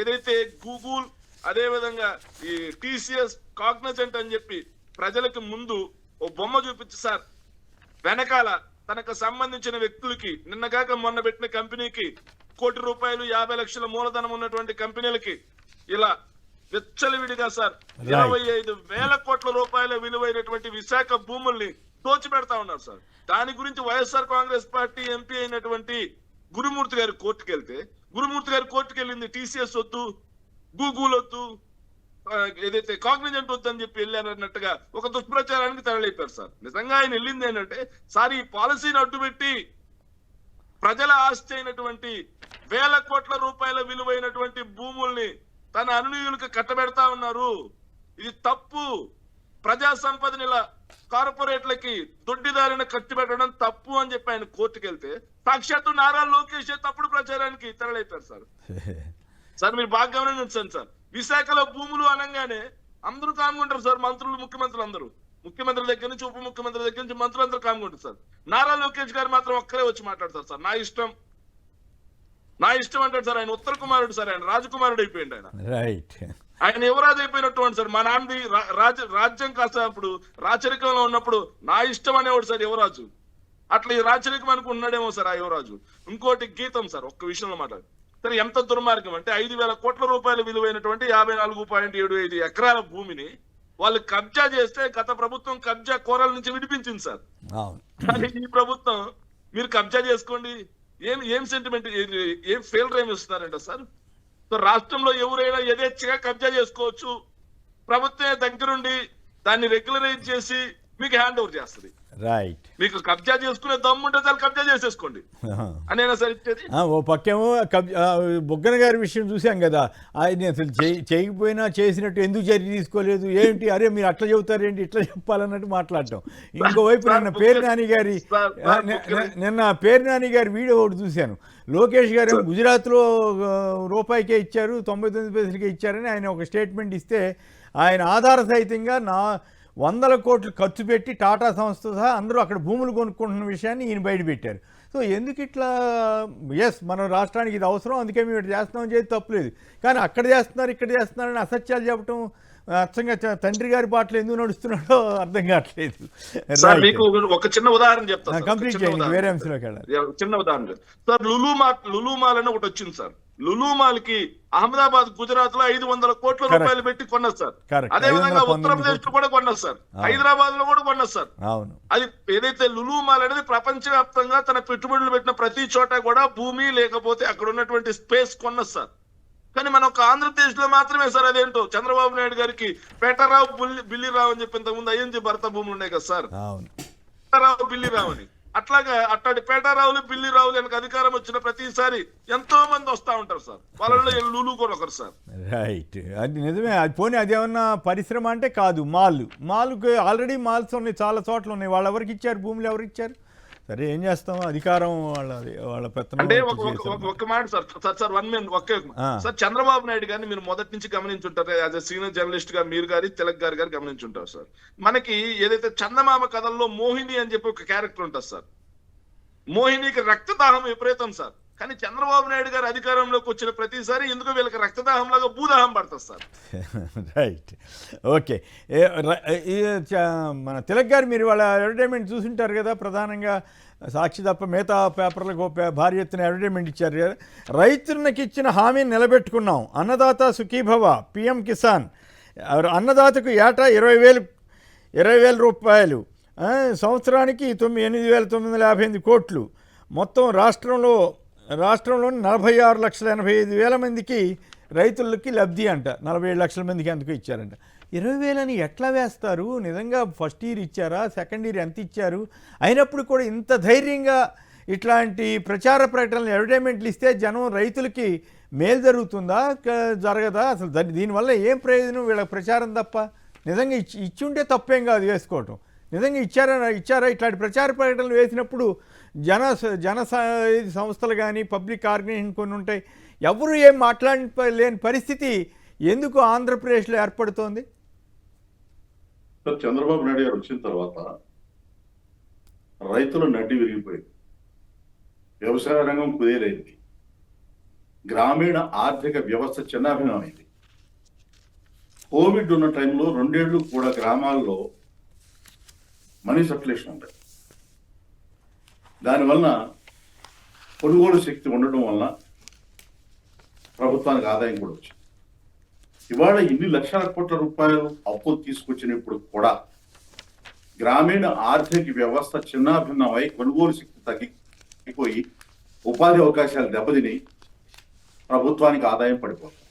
ఏదైతే గూగుల్, అదే విధంగా ఈ టీసీఎస్, కాగ్నిజెంట్ అని చెప్పి ప్రజలకు ముందు ఓ బొమ్మ చూపించి సార్ వెనకాల తనకు సంబంధించిన వ్యక్తులకి నిన్నగాక మొన్న పెట్టిన కంపెనీకి ₹1 కోటి 50 లక్షల మూలధనం ఉన్నటువంటి కంపెనీలకి ఇలా విచ్చలవిడిగా సార్ 25,000 కోట్ల రూపాయల విలువైనటువంటి విశాఖ భూముల్ని దోచిపెడతా ఉన్నారు సార్. దాని గురించి వైఎస్ఆర్ కాంగ్రెస్ పార్టీ ఎంపీ అయినటువంటి గురుమూర్తి గారి కోర్టుకు వెళ్ళింది. టీసీఎస్ వద్దు, గూగుల్ వద్దు, ఏదైతే కాగ్నిజెంట్ వద్దని చెప్పి వెళ్ళారన్నట్టుగా ఒక దుష్ప్రచారానికి తరలిపారు సార్. నిజంగా ఆయన వెళ్ళింది ఏంటంటే సార్ ఈ పాలసీని అడ్డుపెట్టి ప్రజల ఆస్తి అయినటువంటి వేల కోట్ల రూపాయల విలువైనటువంటి భూముల్ని తన అనునీయులకు కట్టబెడతా ఉన్నారు. ఇది తప్పు. ప్రజా సంపదని ఇలా కార్పొరేట్లకి దొడ్డిదారిన ఖర్చు పెట్టడం తప్పు అని చెప్పి ఆయన కోర్టుకు వెళ్తే సాక్షాత్తు నారా లోకేష్ తప్పుడు ప్రచారానికి తరలిపారు సార్. సార్ మీరు బాగా గమనించండి సార్. విశాఖలో భూములు అనగానే అందరూ కామ్గుంటారు సార్. మంత్రులు, ముఖ్యమంత్రులు అందరూ, ముఖ్యమంత్రి దగ్గర నుంచి ఉప ముఖ్యమంత్రి దగ్గర నుంచి మంత్రులు అందరూ కామ్గుంటారు సార్. నారా లోకేష్ గారు మాత్రం ఒక్కరే వచ్చి మాట్లాడతారు సార్. నా ఇష్టం అంటాడు సార్. ఆయన ఉత్తర కుమారుడు సార్. ఆయన రాజకుమారుడు అయిపోయింది. ఆయన యువరాజు అయిపోయినట్టు సార్. మా నాన్నది రాజ్యం కాస్త అప్పుడు రాచరికంలో ఉన్నప్పుడు నా ఇష్టం అనేవాడు సార్ యువరాజు. అట్లా ఈ రాచరికం అనుకున్నాడేమో సార్ ఆ యువరాజు. ఇంకోటి గీతం సార్, ఒక్క విషయంలో మాట్లాడు సరే ఎంత దుర్మార్గం అంటే 5,000 కోట్ల రూపాయల విలువైనటువంటి 54.75 ఎకరాల భూమిని వాళ్ళు కబ్జా చేస్తే గత ప్రభుత్వం కబ్జా కోరల నుంచి విడిపించింది సార్. కానీ ఈ ప్రభుత్వం మీరు కబ్జా చేసుకోండి, ఏం సెంటిమెంట్, ఏం ఫెయిల్యూర్ ఏమి ఇస్తున్నారంట సార్. సో రాష్ట్రంలో ఎవరైనా యథేచ్ఛగా కబ్జా చేసుకోవచ్చు. ప్రభుత్వమే దగ్గరుండి దాన్ని రెగ్యులరైజ్ చేసి మీకు హ్యాండ్ ఓవర్ చేస్తుంది. రైట్. మీకు కబ్జా చేసుకునే దమ్ము ఉంటే చాలు కబ్జా చేసేసుకోండి అనేనా సార్ ఇచ్చేది. ఓ పక్కేమో బుగ్గన గారి విషయం చూసాం కదా, ఆయన అసలు చేయకపోయినా చేసినట్టు ఎందుకు చర్య తీసుకోలేదు ఏంటి, అరే మీరు అట్లా చెబుతారేంటి ఇట్లా చెప్పాలన్నట్టు మాట్లాడటం. ఇంకోవైపు నిన్న పేరు నాని గారి వీడియో ఒకటి చూశాను. లోకేష్ గారు గుజరాత్లో రూపాయికే ఇచ్చారు, 99 పైసలకే ఇచ్చారని ఆయన ఒక స్టేట్మెంట్ ఇస్తే, ఆయన ఆధార సహితంగా 100 కోట్లు ఖర్చు పెట్టి టాటా సంస్థ సహా అందరూ అక్కడ భూములు కొనుక్కుంటున్న విషయాన్ని ఈయన బయటపెట్టారు. సో ఎందుకు ఇట్లా, ఎస్ మన రాష్ట్రానికి ఇది అవసరం అందుకే మేము ఇట్లా చేస్తున్నామని చేసి తప్పులేదు, కానీ అక్కడ చేస్తున్నారు ఇక్కడ చేస్తున్నారని అసత్యాలు చెప్పడం అచ్చంగా తండ్రి గారి బాటలు ఎందుకు నడుస్తున్నాడో అర్థం కావట్లేదు. మీకు ఒక చిన్న ఉదాహరణ చెప్తాను, కంప్లీట్ చేయండి, వేరే అంశంలోకి వెళ్ళాలి. చిన్న ఉదాహరణ సార్, లులు మాల్ అని ఒకటి వచ్చింది సార్. లులు మాల్ కి అహ్మదాబాద్ గుజరాత్ లో 500 కోట్ల రూపాయలు పెట్టి కొన్నది సార్. అదే విధంగా ఉత్తరప్రదేశ్ లో కూడా కొన్నది సార్, హైదరాబాద్ లో కూడా కొన్నది సార్. అది ఏదైతే లులు మాల్ అనేది ప్రపంచవ్యాప్తంగా తన పెట్టుబడులు పెట్టిన ప్రతి చోట కూడా భూమి లేకపోతే అక్కడ ఉన్నటువంటి స్పేస్ కొన్నది సార్. కానీ మన ఒక ఆంధ్రప్రదేశ్ లో మాత్రమే సార్ అదేంటో చంద్రబాబు నాయుడు గారికి పేటరావు బిల్లిరావు అని చెప్పి ఇంతకుముందు అయ్యింది భర్త భూములు ఉన్నాయి కదా సార్, పేటరావు బిల్లిరావు అని. అట్లాగా అట్లాంటి పేటారావులు బిల్లిరావులు వెనక అధికారం వచ్చిన ప్రతిసారి ఎంతో మంది వస్తా ఉంటారు సార్, వాళ్ళలో లులు కూడా ఒకరు సార్. రైట్, అది నిజమే. అది పోనీ అదేమన్నా పరిశ్రమ అంటే కాదు, మాల్కి ఆల్రెడీ మాల్స్ ఉన్నాయి, చాలా చోట్ల ఉన్నాయి. వాళ్ళు ఎవరికి ఇచ్చారు భూములు, ఎవరికి ఇచ్చారు? సరే ఏం చేస్తాం, అధికారం వాళ్ళ పెత్తనం. అంటే ఒక మాట sir, sir 1 minute okay sir, Chandrababu Naidu గారిని మీరు మొదటి నుంచి గమనించుంటారు, యాజ్ ఎ సీనియర్ జర్నలిస్ట్ గా మీరు గారి తిలక్ గారు గమనించుంటారు సార్. మనకి ఏదైతే చందమామ కథల్లో మోహిని అని చెప్పి ఒక క్యారెక్టర్ ఉంటుంది సార్, మోహినికి రక్తదాహం విపరీతం సార్. కానీ చంద్రబాబు నాయుడు గారు అధికారంలోకి వచ్చిన ప్రతిసారి ఎందుకు వీళ్ళకి రక్తదాహం లాగా భూదాహం పడుతుంది సార్. Right, okay. మన తిలక్ గారు మీరు వాళ్ళ అడ్వర్టైజ్మెంట్ చూసుంటారు కదా, ప్రధానంగా సాక్షి తప్ప మిగతా పేపర్లకు భారీ ఎత్తున అడ్వర్టైజ్మెంట్ ఇచ్చారు కదా. రైతులకు ఇచ్చిన హామీని నిలబెట్టుకున్నాం, అన్నదాత సుఖీభవ, పిఎం కిసాన్, అన్నదాతకు ఏటా 20,000 రూపాయలు, సంవత్సరానికి 8,958 కోట్లు, మొత్తం రాష్ట్రంలోని 46,85,000 మందికి రైతులకి లబ్ధి అంట. 47 లక్షల మందికి ఎందుకు ఇచ్చారంట. 20,000 ఎట్లా వేస్తారు? నిజంగా ఫస్ట్ ఇయర్ ఇచ్చారా, సెకండ్ ఇయర్ ఎంత ఇచ్చారు? అయినప్పుడు కూడా ఇంత ధైర్యంగా ఇట్లాంటి ప్రచార ప్రకటనలు అడ్వర్టైజ్మెంట్లు ఇస్తే జనం రైతులకి మేలు జరుగుతుందా జరగదా? అసలు దీనివల్ల ఏం ప్రయోజనం వీళ్ళకి ప్రచారం తప్ప? నిజంగా ఇచ్చుంటే తప్పేం కాదు వేసుకోవటం. నిజంగా ఇచ్చారా ఇట్లాంటి ప్రచార ప్రకటనలు వేసినప్పుడు జన సంస్థలు కానీ పబ్లిక్ ఆర్గనైజేషన్ కొన్ని ఉంటాయి, ఎవరు ఏం మాట్లాడలేని పరిస్థితి ఎందుకు ఆంధ్రప్రదేశ్లో ఏర్పడుతోంది? చంద్రబాబు నాయుడు గారు వచ్చిన తర్వాత రైతుల నడ్డి విరిగిపోయింది, వ్యవసాయ రంగం కుదేలైంది, గ్రామీణ ఆర్థిక వ్యవస్థ చిన్నాభిన్నమైంది. కోవిడ్ ఉన్న టైంలో 2 ఏళ్ళు కూడా గ్రామాల్లో మనీ సర్క్యులేషన్ ఉంటుంది. దానివల్ల కొనుగోలు శక్తి ఉండడం వలన ప్రభుత్వానికి ఆదాయం కూడా వచ్చింది. ఇవాళ ఇన్ని లక్షల కోట్ల రూపాయలు అప్పులు తీసుకొచ్చినప్పుడు కూడా గ్రామీణ ఆర్థిక వ్యవస్థ చిన్నాభిన్నమై కొనుగోలు శక్తి తగ్గిపోయి ఉపాధి అవకాశాలు దెబ్బతిని ప్రభుత్వానికి ఆదాయం పడిపోతుంది.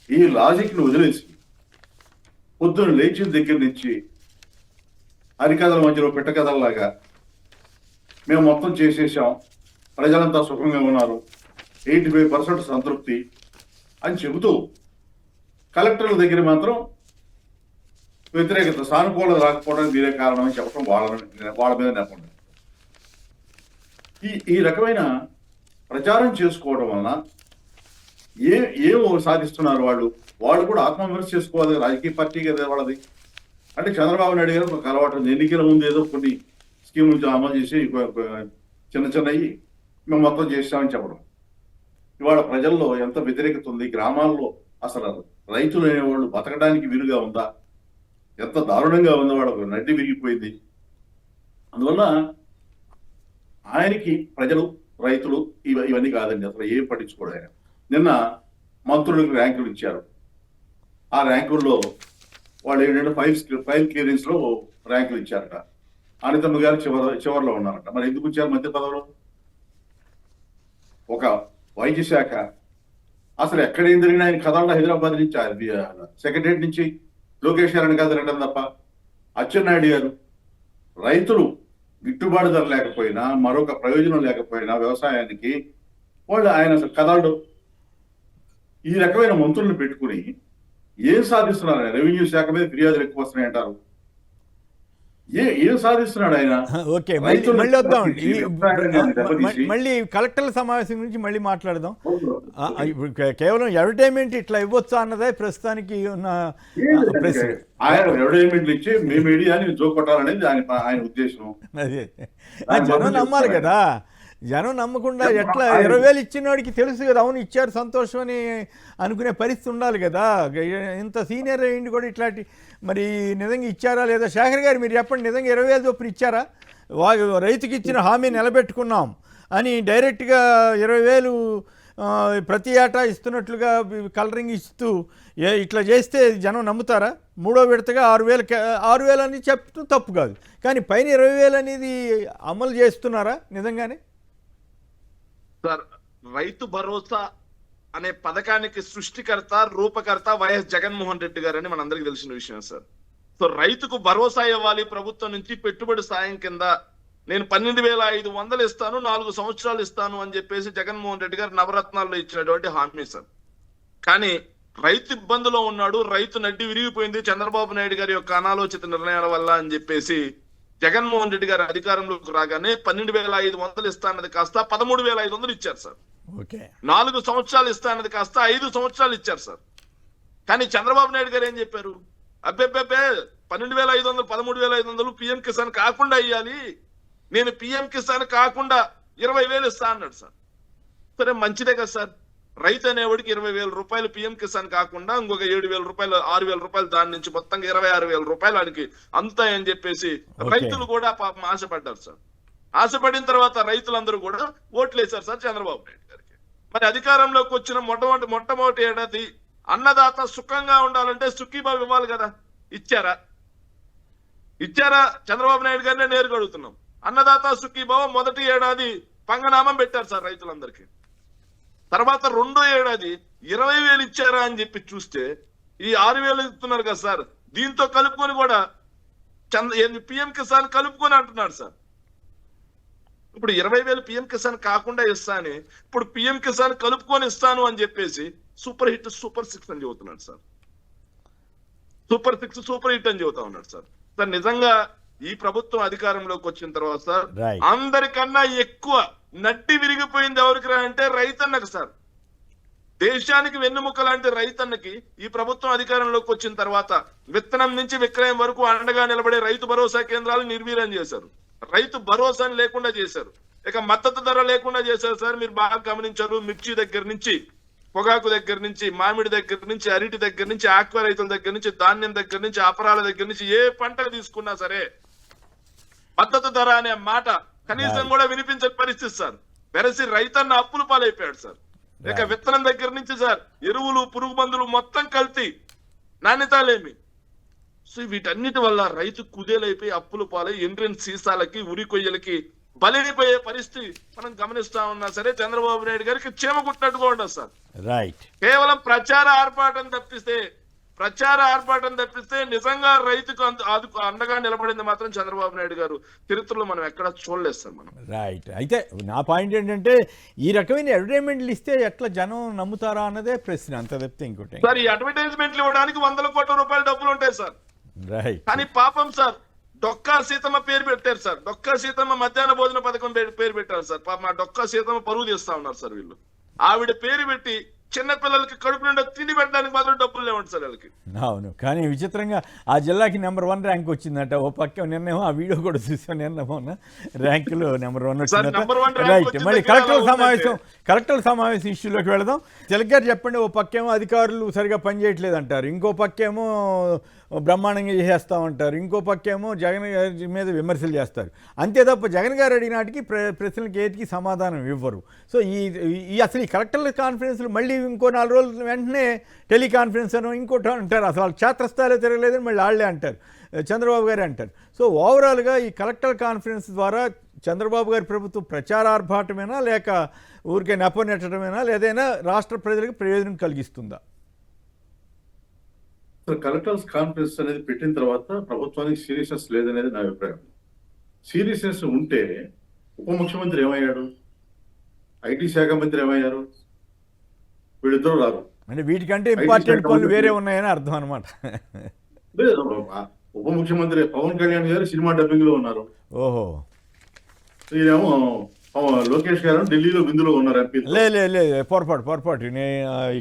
ఈ లాజిక్ను వదిలేసి పొద్దున లేచిన దగ్గర నుంచి హరికథల మధ్యలో పెట్టకథల్లాగా మేము మొత్తం చేసేసాం, ప్రజలంతా సుఖంగా ఉన్నారు, 85% సంతృప్తి అని చెబుతూ కలెక్టర్ల దగ్గర మాత్రం వ్యతిరేకత, సానుకూలత రాకపోవడానికి మీరే కారణం అని చెప్పడం వాళ్ళ మీద నెపండి. ఈ రకమైన ప్రచారం చేసుకోవడం వలన ఏం సాధిస్తున్నారు వాళ్ళు కూడా ఆత్మవిమర్శ చేసుకోవాలి. రాజకీయ పార్టీ కదా వాళ్ళది. అంటే చంద్రబాబు నాయుడు గారు ఒక అలవాటు, ఎన్నికల ముందు ఏదో కొన్ని స్కీములు అమలు చేసి చిన్నవి మేము మొత్తం చేసామని చెప్పడం. ఇవాళ ప్రజల్లో ఎంత వ్యతిరేకత ఉంది, గ్రామాల్లో అసలు రైతులు అనేవాళ్ళు బతకడానికి వీలుగా ఉందా, ఎంత దారుణంగా ఉందో, వాళ్ళకు నడ్డి విరిగిపోయింది. అందువల్ల ఆయనకి ప్రజలు రైతులు ఇవన్నీ కాదండి, అసలు ఏం పట్టించుకోడు ఆయన. నిన్న మంత్రులకు ర్యాంకులు ఇచ్చారు. ఆ ర్యాంకుల్లో వాళ్ళు ఏంటంటే ఫైల్ క్లియరెన్స్ లో ర్యాంకులు ఇచ్చారట. అనితమ్మ గారు చివరిలో ఉన్నారట. మరి ఎందుకు ఇచ్చారు మధ్య పదవిలో? ఒక వైద్య శాఖ అసలు ఎక్కడేం జరిగినా ఆయన కదలడా, హైదరాబాద్ నుంచి సెక్రటరియట్ నుంచి లోకేష్ గారిని కదలడం తప్ప. అచ్చెన్నాయుడు గారు రైతులు గిట్టుబాటు ధర లేకపోయినా, మరొక ప్రయోజనం లేకపోయినా వ్యవసాయానికి ఆయన అసలు కదలడు. ఈ రకమైన మంత్రులను పెట్టుకుని ఏం సాధిస్తున్నారు? రెవెన్యూ శాఖ మీద ఫిర్యాదులు ఎక్కువ వస్తున్నాయి అంటారు. ఏం సాధిస్తున్నాడు ఆయన? ఓకే, మళ్ళీ వద్దాం. మళ్ళీ కలెక్టర్ల సమావేశం గురించి మళ్ళీ మాట్లాడదాం. కేవలం అడ్వర్టైజ్మెంట్ ఇట్లా ఇవ్వచ్చా అన్నదే ప్రస్తుతానికి ఉన్న ప్రశ్న. ఆయన అడ్వర్టైజ్మెంట్లు ఇచ్చి మీ మీడియాని జోకొట్టాలనేది ఆయన ఉద్దేశం. అదే జనం నమ్మాలి కదా. జనం నమ్మకుండా ఎట్లా 20,000 ఇచ్చిన వాడికి తెలుసు కదా, అవును ఇచ్చారు సంతోషం అని అనుకునే పరిస్థితి ఉండాలి కదా. ఇంత సీనియర్ అయ్యింది కూడా ఇట్లాంటి మరి నిజంగా ఇచ్చారా లేదా? శేఖర్ గారు మీరు చెప్పండి, నిజంగా 20,000 చొప్పున ఇచ్చారా? రైతుకి ఇచ్చిన హామీ నిలబెట్టుకున్నాం అని డైరెక్ట్గా 20,000 ప్రతి ఏటా ఇస్తున్నట్లుగా కలరింగ్ ఇస్తూ ఇట్లా చేస్తే జనం నమ్ముతారా? మూడో విడతగా 6,000 అని చెప్పడం తప్పు కాదు, కానీ పైన 20,000 అనేది అమలు చేస్తున్నారా నిజంగానే? సార్, రైతు భరోసా అనే పథకానికి సృష్టికర్త రూపకర్త వైఎస్ జగన్మోహన్ రెడ్డి గారు అని మనందరికీ తెలిసిన విషయం సార్. సో రైతుకు భరోసా ఇవ్వాలి ప్రభుత్వం నుంచి, పెట్టుబడి సాయం కింద నేను 12,500 ఇస్తాను, 4 సంవత్సరాలు ఇస్తాను అని చెప్పేసి జగన్మోహన్ రెడ్డి గారు నవరత్నాల్లో ఇచ్చినటువంటి హామీ సార్. కానీ రైతు ఇబ్బందులో ఉన్నాడు, రైతు నడ్డి విరిగిపోయింది చంద్రబాబు నాయుడు గారి యొక్క అనాలోచిత నిర్ణయాల వల్ల అని చెప్పేసి జగన్మోహన్ రెడ్డి గారు అధికారంలోకి రాగానే 12,500 ఇస్తానది కాస్త 13,500 ఇచ్చారు సార్. 4 సంవత్సరాలు ఇస్తానది కాస్త 5 సంవత్సరాలు ఇచ్చారు సార్. కానీ చంద్రబాబు నాయుడు గారు ఏం చెప్పారు? అబ్బెబ్బెబ్బే 12,500 13,500 పిఎం కిసాన్ కాకుండా ఇవ్వాలి, నేను పిఎం కిసాన్ కాకుండా 20,000 ఇస్తా అన్నాడు సార్. సరే మంచిదే కదా సార్. రైతు అనేవాడికి 20,000 రూపాయలు పిఎం కిసాన్ కాకుండా ఇంకొక 7,000 రూపాయలు 6,000 రూపాయలు దాని నుంచి మొత్తంగా 26,000 రూపాయలు ఆడికి అంతా అని చెప్పేసి రైతులు కూడా పాపం ఆశపడ్డారు సార్. ఆశపడిన తర్వాత రైతులందరూ కూడా ఓట్లు వేశారు సార్ చంద్రబాబు నాయుడు గారికి. మరి అధికారంలోకి వచ్చిన మొట్టమొదటి ఏడాది అన్నదాత సుఖంగా ఉండాలంటే సుఖీభావ్ ఇవ్వాలి కదా. ఇచ్చారా? చంద్రబాబు నాయుడు గారినే నేరుగా అడుగుతున్నాం. అన్నదాత సుఖీభావ్ మొదటి ఏడాది పంగనామం పెట్టారు సార్ రైతులందరికీ. తర్వాత రెండో ఏడాది 20,000 ఇచ్చారా అని చెప్పి చూస్తే ఈ 6,000 ఇస్తున్నారు కదా సార్. దీంతో కలుపుకొని కూడా పిఎం కిసాన్ కలుపుకొని అంటున్నాడు సార్. ఇప్పుడు 20,000 పిఎం కిసాన్ కాకుండా ఇస్తా అని ఇప్పుడు పిఎం కిసాన్ కలుపుకొని ఇస్తాను అని చెప్పేసి సూపర్ హిట్ సూపర్ 6 అని చెబుతున్నాడు సార్. సూపర్ 6 సూపర్ హిట్ అని చెబుతా ఉన్నాడు సార్. సార్ నిజంగా ఈ ప్రభుత్వం అధికారంలోకి వచ్చిన తర్వాత సార్ అందరికన్నా ఎక్కువ నడ్డి విరిగిపోయింది ఎవరికి అంటే రైతన్నకు సార్. దేశానికి వెన్నుముక్క లాంటి రైతన్నకి ఈ ప్రభుత్వం అధికారంలోకి వచ్చిన తర్వాత విత్తనం నుంచి విక్రయం వరకు అండగా నిలబడే రైతు భరోసా కేంద్రాలు నిర్వీర్యం చేశారు. రైతు భరోసాని లేకుండా చేశారు. ఇక మద్దతు ధర లేకుండా చేశారు సార్. మీరు బాగా గమనించారు. మిర్చి దగ్గర నుంచి, పొగాకు దగ్గర నుంచి, మామిడి దగ్గర నుంచి, అరటి దగ్గర నుంచి, ఆక్వా రైతుల దగ్గర నుంచి, ధాన్యం దగ్గర నుంచి, అపరాల దగ్గర నుంచి ఏ పంట తీసుకున్నా సరే మద్దతు ధర అనే మాట కనీసం కూడా వినిపించని పరిస్థితి సార్. వెరసి రైతన్న అప్పులు పాలైపోయాడు సార్. ఇక విత్తనం దగ్గర నుంచి సార్ ఎరువులు, పురుగు మందులు మొత్తం కల్తీ, నాణ్యత లేమి. సో వీటన్నిటి వల్ల రైతు కుదేలైపోయి అప్పులు పాలై ఎండ్రిన్ సీసాలకి, ఉరి కొయ్యలకి బలిపోయే పరిస్థితి మనం గమనిస్తా ఉన్నా సరే చంద్రబాబు నాయుడు గారికి చీమ కుట్టినట్టుగా ఉండదు సార్. కేవలం ప్రచార ఆర్భాటం తప్పిస్తే నిజంగా రైతుకు అండగా నిలబడింది మాత్రం చంద్రబాబు నాయుడు గారు చరిత్రలో మనం ఎక్కడ చూడలేదు సార్ మనం. అయితే నా పాయింట్ ఏంటంటే ఈ రకమైన అడ్వర్టైజ్మెంట్లు ఇస్తే ఎట్లా జనం నమ్ముతారా అన్నదే ప్రశ్న, అంత తప్పితే ఇంకోటి. సార్ ఈ అడ్వర్టైజ్మెంట్లు ఇవ్వడానికి 100 కోట్ల రూపాయల డబ్బులు ఉంటాయి సార్. కానీ పాపం సార్ డొక్కా సీతమ్మ పేరు పెట్టారు సార్. డొక్కా సీతమ్మ మధ్యాహ్న భోజన పథకం పేరు పెట్టారు సార్. పాపం ఆ డొక్కా సీతమ్మ పరువు తీస్తా ఉన్నారు సార్ వీళ్ళు. ఆవిడ పేరు పెట్టి చిన్న పిల్లలకి కడుపు నిండా తిండి పెట్టడానికి మాత్రం డబ్బులు లేవండి సార్ వాళ్ళకి. అవును, కానీ విచిత్రంగా ఆ జిల్లాకి నెంబర్ 1 ర్యాంక్ వచ్చిందట. ఓ పక్క నిర్ణయం, ఆ వీడియో కూడా చూసాం, నిర్ణయం ర్యాంకులో నెంబర్ 1 వచ్చిందట. రైట్, మళ్ళీ కలెక్టర్ల సమావేశం ఇష్యూలోకి వెళదాం. తిలక్ గారు చెప్పండి, ఓ పక్కేమో అధికారులు సరిగా పనిచేయట్లేదు అంటారు, ఇంకో పక్కేమో బ్రహ్మాండంగా చేసేస్తామంటారు, ఇంకో పక్కేమో జగన్ గారి మీద విమర్శలు చేస్తారు. అంతే తప్ప జగన్ గారు అడిగినాటికి ప్రశ్నలకు ఏటికి సమాధానం ఇవ్వరు. సో అసలు ఈ కలెక్టర్ల కాన్ఫరెన్స్లు మళ్ళీ ఇంకో 4 రోజుల వెంటనే టెలికాన్ఫరెన్స్ అని ఇంకోటి అంటారు. అసలు క్షేత్రస్థాయిలో తిరగలేదని మళ్ళీ వాళ్ళే అంటారు, చంద్రబాబు గారే అంటారు. సో ఓవరాల్గా ఈ కలెక్టర్ కాన్ఫరెన్స్ ద్వారా చంద్రబాబు గారి ప్రభుత్వం ప్రచారార్భాటమేనా, లేక ఊరికే నెపనెట్టడమేనా, లేదైనా రాష్ట్ర ప్రజలకు ప్రయోజనం కలిగిస్తుందా? కలెక్టర్స్ కాన్ఫరెన్స్ అనేది పెట్టిన తర్వాత ప్రభుత్వానికి సీరియస్నెస్ లేదనేది నా అభిప్రాయం. సీరియస్నెస్ ఉంటే ఉప ముఖ్యమంత్రి ఏమయ్యాడు, ఐటీ శాఖ మంత్రి ఏమయ్యారు? వీళ్ళిద్దరూ రారు. అంటే వీటికంటే ఇంపార్టెంట్ పనులు వేరే ఉన్నాయని అర్థం అనమాట. లేదు, ఉప ముఖ్యమంత్రి పవన్ కళ్యాణ్ గారు సినిమా డబ్బింగ్ లో ఉన్నారు. ఓహో, ఈయనేమో లోకేష్ గారు ఢిల్లీలో విందులో ఉన్నారు ఎంపీ. లే పొరపాటు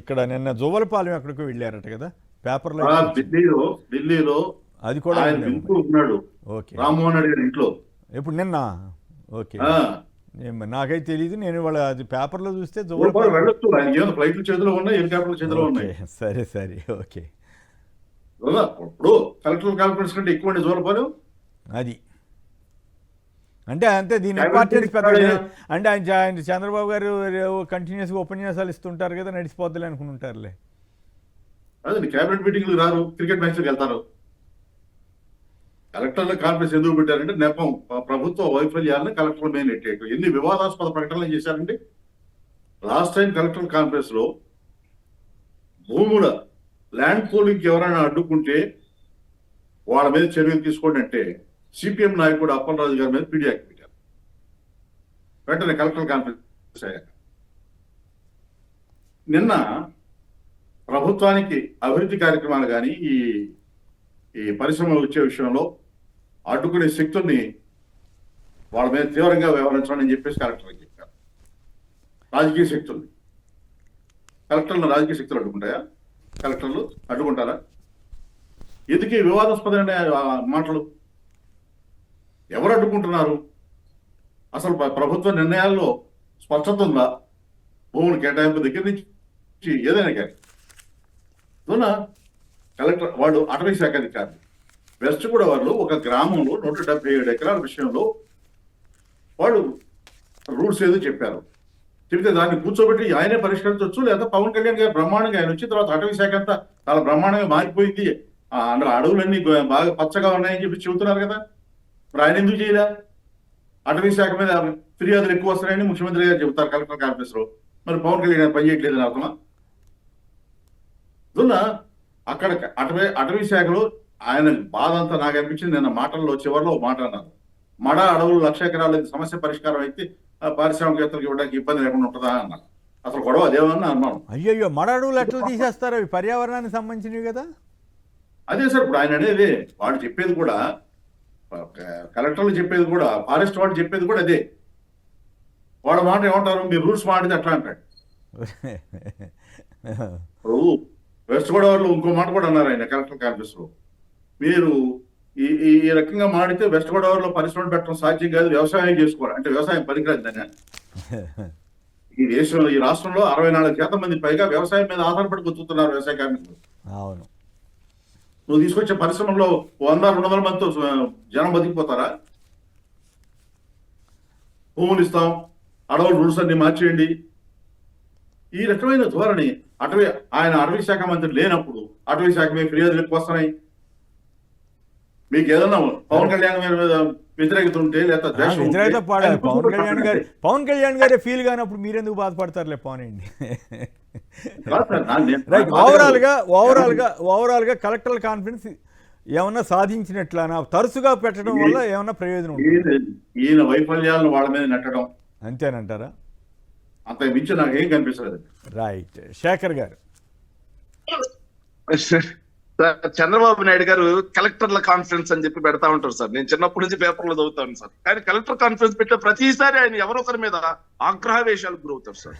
ఇక్కడ నిన్న జువ్వలపాలెం ఎక్కడికో వెళ్ళారట కదా పేపర్లో. ఢిల్లీలో అది కూడా ఆయన వింటూ ఉన్నాడు ఓకే. రామ్మోహన్ రెడ్డి గారి ఇంట్లో. ఇప్పుడు నిన్న ఓకే, ఆ, నాకైతే తెలియదు. నేను వాళ్ళ అది పేపర్లో చూస్తే జువ్వలపాలెం వెళ్ళొచ్చు. ఆయన ఏమైనా ఫ్లైట్లు చేతిలో ఉన్నాయి, హెలికాప్టర్ల చేతిలో ఉన్నాయి. సరే ఓకే. ఇప్పుడు కలెక్టర్ కాన్ఫరెన్స్ కంటే ఎక్కువ జువ్వలపాలెం. అది అంటే దీని ఇంపార్టెన్స్ పెద్ద అంటే ఆయన చంద్రబాబు గారు కంటిన్యూస్గా ఉపన్యాసాలు ఇస్తుంటారు కదా, నడిచిపోద్దులే అనుకుంటారులే. అదే క్యాబినెట్ మీటింగ్లు రారు, క్రికెట్ మ్యాచ్లకు వెళ్తారు. కలెక్టర్ల కాన్ఫరెన్స్ ఎందుకు పెట్టారంటే నెపం ప్రభుత్వ వైఫల్యాలను కలెక్టర్ మీద నెట్టేయటం. ఎన్ని వివాదాస్పద ప్రకటనలు చేశారండి. లాస్ట్ టైం కలెక్టర్ కాన్ఫరెన్స్ లో భూముల ల్యాండ్ పూలింగ్ ఎవరైనా అడ్డుకుంటే వాళ్ళ మీద చర్యలు తీసుకోండి అంటే సిపిఎం నాయకుడు అప్పలరాజు గారి మీద పీడీ యాక్ట్ పెట్టారు. వెంటనే కలెక్టర్ కాన్ఫరెన్స్ అయ్యాక నిన్న ప్రభుత్వానికి అభివృద్ధి కార్యక్రమాలు కానీ ఈ పరిశ్రమలు వచ్చే విషయంలో అడ్డుకునే శక్తుల్ని వాళ్ళ మీద తీవ్రంగా వ్యవహరించాలని అని చెప్పేసి కలెక్టర్కి చెప్పారు. రాజకీయ శక్తుల్ని, కలెక్టర్లను రాజకీయ శక్తులు అడ్డుకుంటాయా? కలెక్టర్లు అడ్డుకుంటారా? ఎందుకు వివాదాస్పదమైన మాటలు? ఎవరు అడ్డుకుంటున్నారు? అసలు ప్రభుత్వ నిర్ణయాల్లో స్పష్టత ఉందా? భూములు కేటాయింపు దగ్గర నుంచి ఏదైనా కానీ కలెక్టర్ వాడు అటవీ శాఖ అధికారి వెస్ట్ గోదావరిలో ఒక గ్రామంలో 177 ఎకరాల విషయంలో వాడు రూల్స్ ఏదో చెప్పారు. చెప్తే దాన్ని కూర్చోబెట్టి ఆయనే పరిష్కరించవచ్చు, లేదా పవన్ కళ్యాణ్ గారు బ్రహ్మాండంగా ఆయన వచ్చిన తర్వాత అటవీ శాఖ అంతా చాలా బ్రహ్మాండంగా మారిపోయింది, అందులో అడవులన్నీ బాగా పచ్చగా ఉన్నాయని చెప్పి చెబుతున్నారు కదా. మరి ఆయన ఎందుకు చేయలే? అటవీ శాఖ మీద ఫిర్యాదులు ఎక్కువ వస్తున్నాయని ముఖ్యమంత్రి గారు చెబుతారు కలెక్టర్ కాన్ఫరెన్స్ లో. మరి పవన్ కళ్యాణ్ గారు పనిచేయట్లేదని అర్థమా? అక్కడ అటవీ శాఖలో ఆయన బాధ అంతా నాకు అనిపించింది. నిన్న మాటల్లో చివరిలో మాట అన్నారు, మడ అడవులు 1,00,000 ఎకరాల సమస్య పరిష్కారం అయితే పారిశ్రామికవేత్తలకు ఇవ్వడానికి ఇబ్బంది లేకుండా ఉంటుందా అన్నారు. అసలు గొడవ అదేమన్నా అనుమానం. అయ్యో, మడ అడవులు ఎట్లా తీసేస్తారు? అవి పర్యావరణానికి సంబంధించినవి కదా. అదే సార్, ఇప్పుడు ఆయన అనేది వాడు చెప్పేది కూడా, కలెక్టర్లు చెప్పేది కూడా, ఫారెస్ట్ వాడు చెప్పేది కూడా అదే. వాడు మాట ఏమంటారు, మీరు రూల్స్ మాడితే అట్లా అంటాడు. ఇప్పుడు వెస్ట్ గోదావరిలో ఇంకో మాట కూడా అన్నారు ఆయన కలెక్టర్ కాన్ఫరెన్స్ లో, మీరు ఈ రకంగా మాడితే వెస్ట్ గోదావరిలో పరిశ్రమలు పెట్టడం సాధ్యం కాదు, వ్యవసాయం చేసుకోవాలి అంటే వ్యవసాయం పనికిరాదు దాన్ని. ఈ రాష్ట్రంలో 64% మంది పైగా వ్యవసాయం మీద ఆధారపడి బతుకుతున్నారు వ్యవసాయ కార్మికులు. అవును, నువ్వు తీసుకొచ్చే పరిశ్రమల్లో 100-200 మందితో జనం బతికిపోతారా? భూములు ఇస్తాం, అడవులు రూల్స్ అన్ని మార్చేయండి, ఈ రకమైన ధోరణి. ఆయన అటవీ శాఖ మంత్రి లేనప్పుడు అటవీ శాఖ మీద ఫిర్యాదులు ఎక్కువ వస్తున్నాయి. మీకు ఏదన్నా పవన్ కళ్యాణ్ గారి మీద వ్యతిరేకత ఉంటే లేదా పవన్ కళ్యాణ్ గారే ఫీల్ కానప్పుడు మీరెందుకు బాధపడతారులే, పోనండి. రైట్, ఓవరాల్ గా కలెక్టర్ కాన్ఫరెన్స్ ఏమన్నా సాధించినట్లనా? తరచుగా పెట్టడం వల్ల ఏమన్నా ప్రయోజనం? ఈయన వైఫల్యాలను వాళ్ళ మీద నెట్టడం అంతేనంటారా? అంత మించి నాకేం కనిపిస్తుంది. రైట్, శేఖర్ గారు. చంద్రబాబు నాయుడు గారు కలెక్టర్ల కాన్ఫరెన్స్ అని చెప్పి పెడతా ఉంటారు సార్. నేను చిన్నప్పటి నుంచి పేపర్లో చదువుతాను సార్. కానీ కలెక్టర్ కాన్ఫరెన్స్ పెట్టే ప్రతిసారి ఆయన ఎవరొకరి మీద ఆగ్రహవేశాలకు గురవుతారు సార్.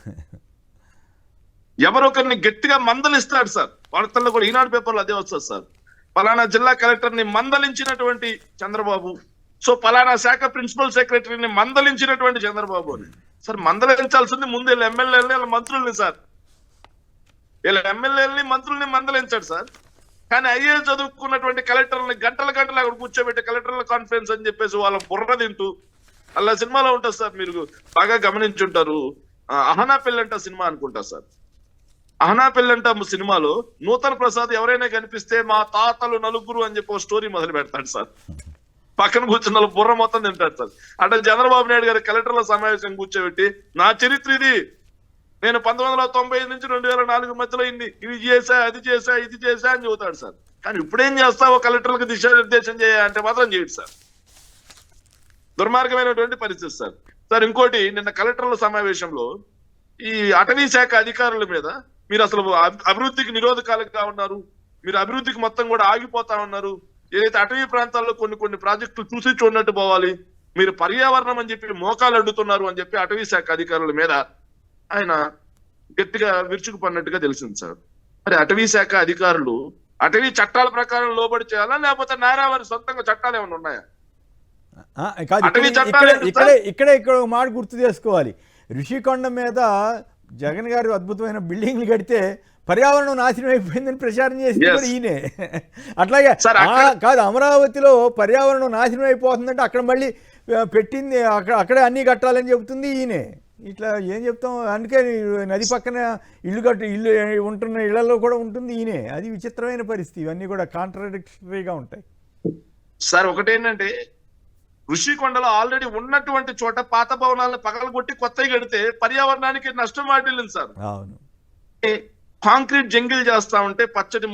ఎవరొకరిని గట్టిగా మందలిస్తాడు సార్. వార్తల్లో కూడా ఈనాడు పేపర్లో అదే వస్తుంది సార్. పలానా జిల్లా కలెక్టర్ ని మందలించినటువంటి చంద్రబాబు, సో పలానా శాఖ ప్రిన్సిపల్ సెక్రటరీని మందలించినటువంటి చంద్రబాబు అని. సార్, మందలించాల్సింది ముందు వీళ్ళ ఎమ్మెల్యేలని, వీళ్ళ మంత్రుల్ని సార్. వీళ్ళ ఎమ్మెల్యేలని మంత్రుల్ని మందలించాడు సార్. కానీ ఐఏఎస్ చదువుకున్నటువంటి కలెక్టర్ని గంటల అక్కడ కూర్చోబెట్టి కలెక్టర్ల కాన్ఫరెన్స్ అని చెప్పేసి వాళ్ళ బుర్ర తింటూ, అలా సినిమాలో ఉంటుంది సార్, మీరు బాగా గమనించుంటారు. అహనా పెళ్ళంట సినిమా అనుకుంటా సార్. అహనా పెళ్ళంట సినిమాలో నూతన్ ప్రసాద్ ఎవరైనా కనిపిస్తే మా తాతలు నలుగురు అని చెప్పి ఒక స్టోరీ మొదలు పెడతాడు సార్. పక్కన కూర్చున్న బుర్ర మొత్తం తింటాడు సార్. అంటే చంద్రబాబు నాయుడు గారి కలెక్టర్ల సమావేశం కూర్చోబెట్టి, నా చరిత్ర ఇది, నేను 1995 నుంచి 2004 మధ్యలో ఇవి చేశా, అది చేశా, ఇది చేశా అని చెబుతాడు సార్. కానీ ఇప్పుడేం చేస్తావో కలెక్టర్లకు దిశానిర్దేశం చేయాలంటే మాత్రం చేయడు సార్. దుర్మార్గమైనటువంటి పరిస్థితి సార్. సార్ ఇంకోటి, నిన్న కలెక్టర్ల సమావేశంలో ఈ అటవీ శాఖ అధికారుల మీద మీరు అసలు అభివృద్ధికి నిరోధకాలుగా ఉన్నారు, మీరు అభివృద్ధికి మొత్తం కూడా ఆగిపోతా ఉన్నారు, ఏదైతే అటవీ ప్రాంతాల్లో కొన్ని ప్రాజెక్టులు చూసి చూడనట్టు పోవాలి, మీరు పర్యావరణం అని చెప్పి మోకాలు అడ్డుతున్నారు అని చెప్పి అటవీ శాఖ అధికారుల మీద ఆయన గట్టిగా విరుచుకుపడినట్టుగా తెలిసింది సార్. మరి అటవీ శాఖ అధికారులు అటవీ చట్టాల ప్రకారం లోబడి చేయాలా, లేకపోతే నారా వారి సొంతంగా చట్టాలు ఏమైనా ఉన్నాయా? ఇక్కడ మాట గుర్తు చేసుకోవాలి. ఋషికొండ మీద జగన్ గారు అద్భుతమైన బిల్డింగ్లు కడితే పర్యావరణం నాశనం అయిపోయిందని ప్రచారం చేసింది కూడా ఈయనే. అట్లాగే కాదు, అమరావతిలో పర్యావరణం నాశనం అయిపోతుందంటే అక్కడ మళ్ళీ పెట్టింది అక్కడే అన్నీ కట్టాలని చెబుతుంది ఈయనే. ఇట్లా ఏం చెప్తాం, అందుకే నది పక్కన ఇల్లు ఉంటున్న ఇళ్లలో కూడా ఉంటుంది ఈయనే. అది విచిత్రమైన పరిస్థితి. ఇవన్నీ కూడా కాంట్రాడిక్టరీగా ఉంటాయి సార్. ఒకటేంటంటే ఋషికొండలో ఆల్రెడీ ఉన్నటువంటి చోట పాత భవనాలను పగలగొట్టి కొత్తవి కడితే పర్యావరణానికి నష్టం వాటిల్లింది సార్. అవును, కాంక్రీట్ జంగిల్ చేస్తా ఉంటే పచ్చటి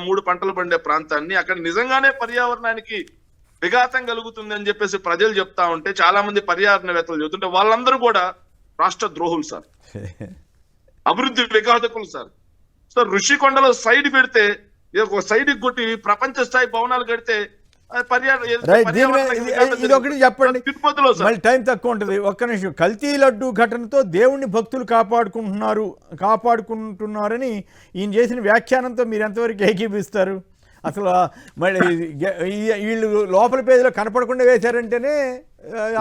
మూడు పంటలు పండే ప్రాంతాన్ని అక్కడ నిజంగానే పర్యావరణానికి విఘాతం కలుగుతుంది అని చెప్పేసి ప్రజలు చెప్తా ఉంటే, చాలా మంది పర్యావరణవేత్తలు చెబుతుంటే వాళ్ళందరూ కూడా రాష్ట్ర ద్రోహులు సార్, అభివృద్ధి విఘాతకులు సార్. సార్ ఋషికొండలో సైడ్ పెడితే, సైడ్ కొట్టి ప్రపంచ స్థాయి భవనాలు కడితే ఇది ఒకటి చెప్పండి, మళ్ళీ టైం తక్కువ ఉంటుంది. ఒక్క నిమిషం. కల్తీ లడ్డు ఘటనతో దేవుణ్ణి భక్తులు కాపాడుకుంటున్నారని ఈయన చేసిన వ్యాఖ్యానంతో మీరు ఎంతవరకు ఏకీపిస్తారు? అసలు మళ్ళీ వీళ్ళు లోపల పేజీలో కనపడకుండా వేశారంటేనే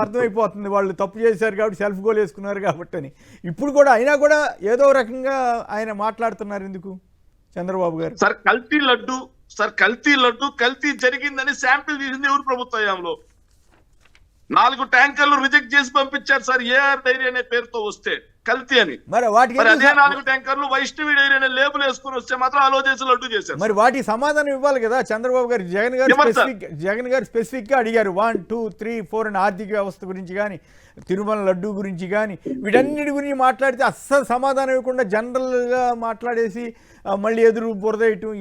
అర్థమైపోతుంది వాళ్ళు తప్పు చేశారు కాబట్టి, సెల్ఫ్ గోల్ వేసుకున్నారు కాబట్టి అని. ఇప్పుడు కూడా అయినా కూడా ఏదో రకంగా ఆయన మాట్లాడుతున్నారు ఎందుకు చంద్రబాబు గారు? సార్ కల్తీ లడ్డు కల్తీ జరిగిందని శాంపిల్ తీసింది ఎవరు ప్రభుత్వంలో? 4 ట్యాంకర్లు రిజెక్ట్ చేసి పంపించారు సార్, ఏఆర్ డైరీ అనే పేరుతో వస్తే కల్తీ అని. మరి అదే 4 ట్యాంకర్లు వైష్ణవి డైరీ అనే లేబుల్ వేసుకుని వస్తే మాత్రం అలో చేసి లడ్డు చేశారు. మరి వాటికి సమాధానం ఇవ్వాలి కదా చంద్రబాబు గారు. జగన్ గారు స్పెసిఫిక్ గా అడిగారు 1, 2, 3, 4 అని ఆర్థిక వ్యవస్థ గురించి కానీ, తిరుమల లడ్డు గురించి కానీ, వీటన్నిటి గురించి మాట్లాడితే అస్సలు సమాధానం ఇవ్వకుండా జనరల్గా మాట్లాడేసి మళ్ళీ ఎదురు బురదేయటం.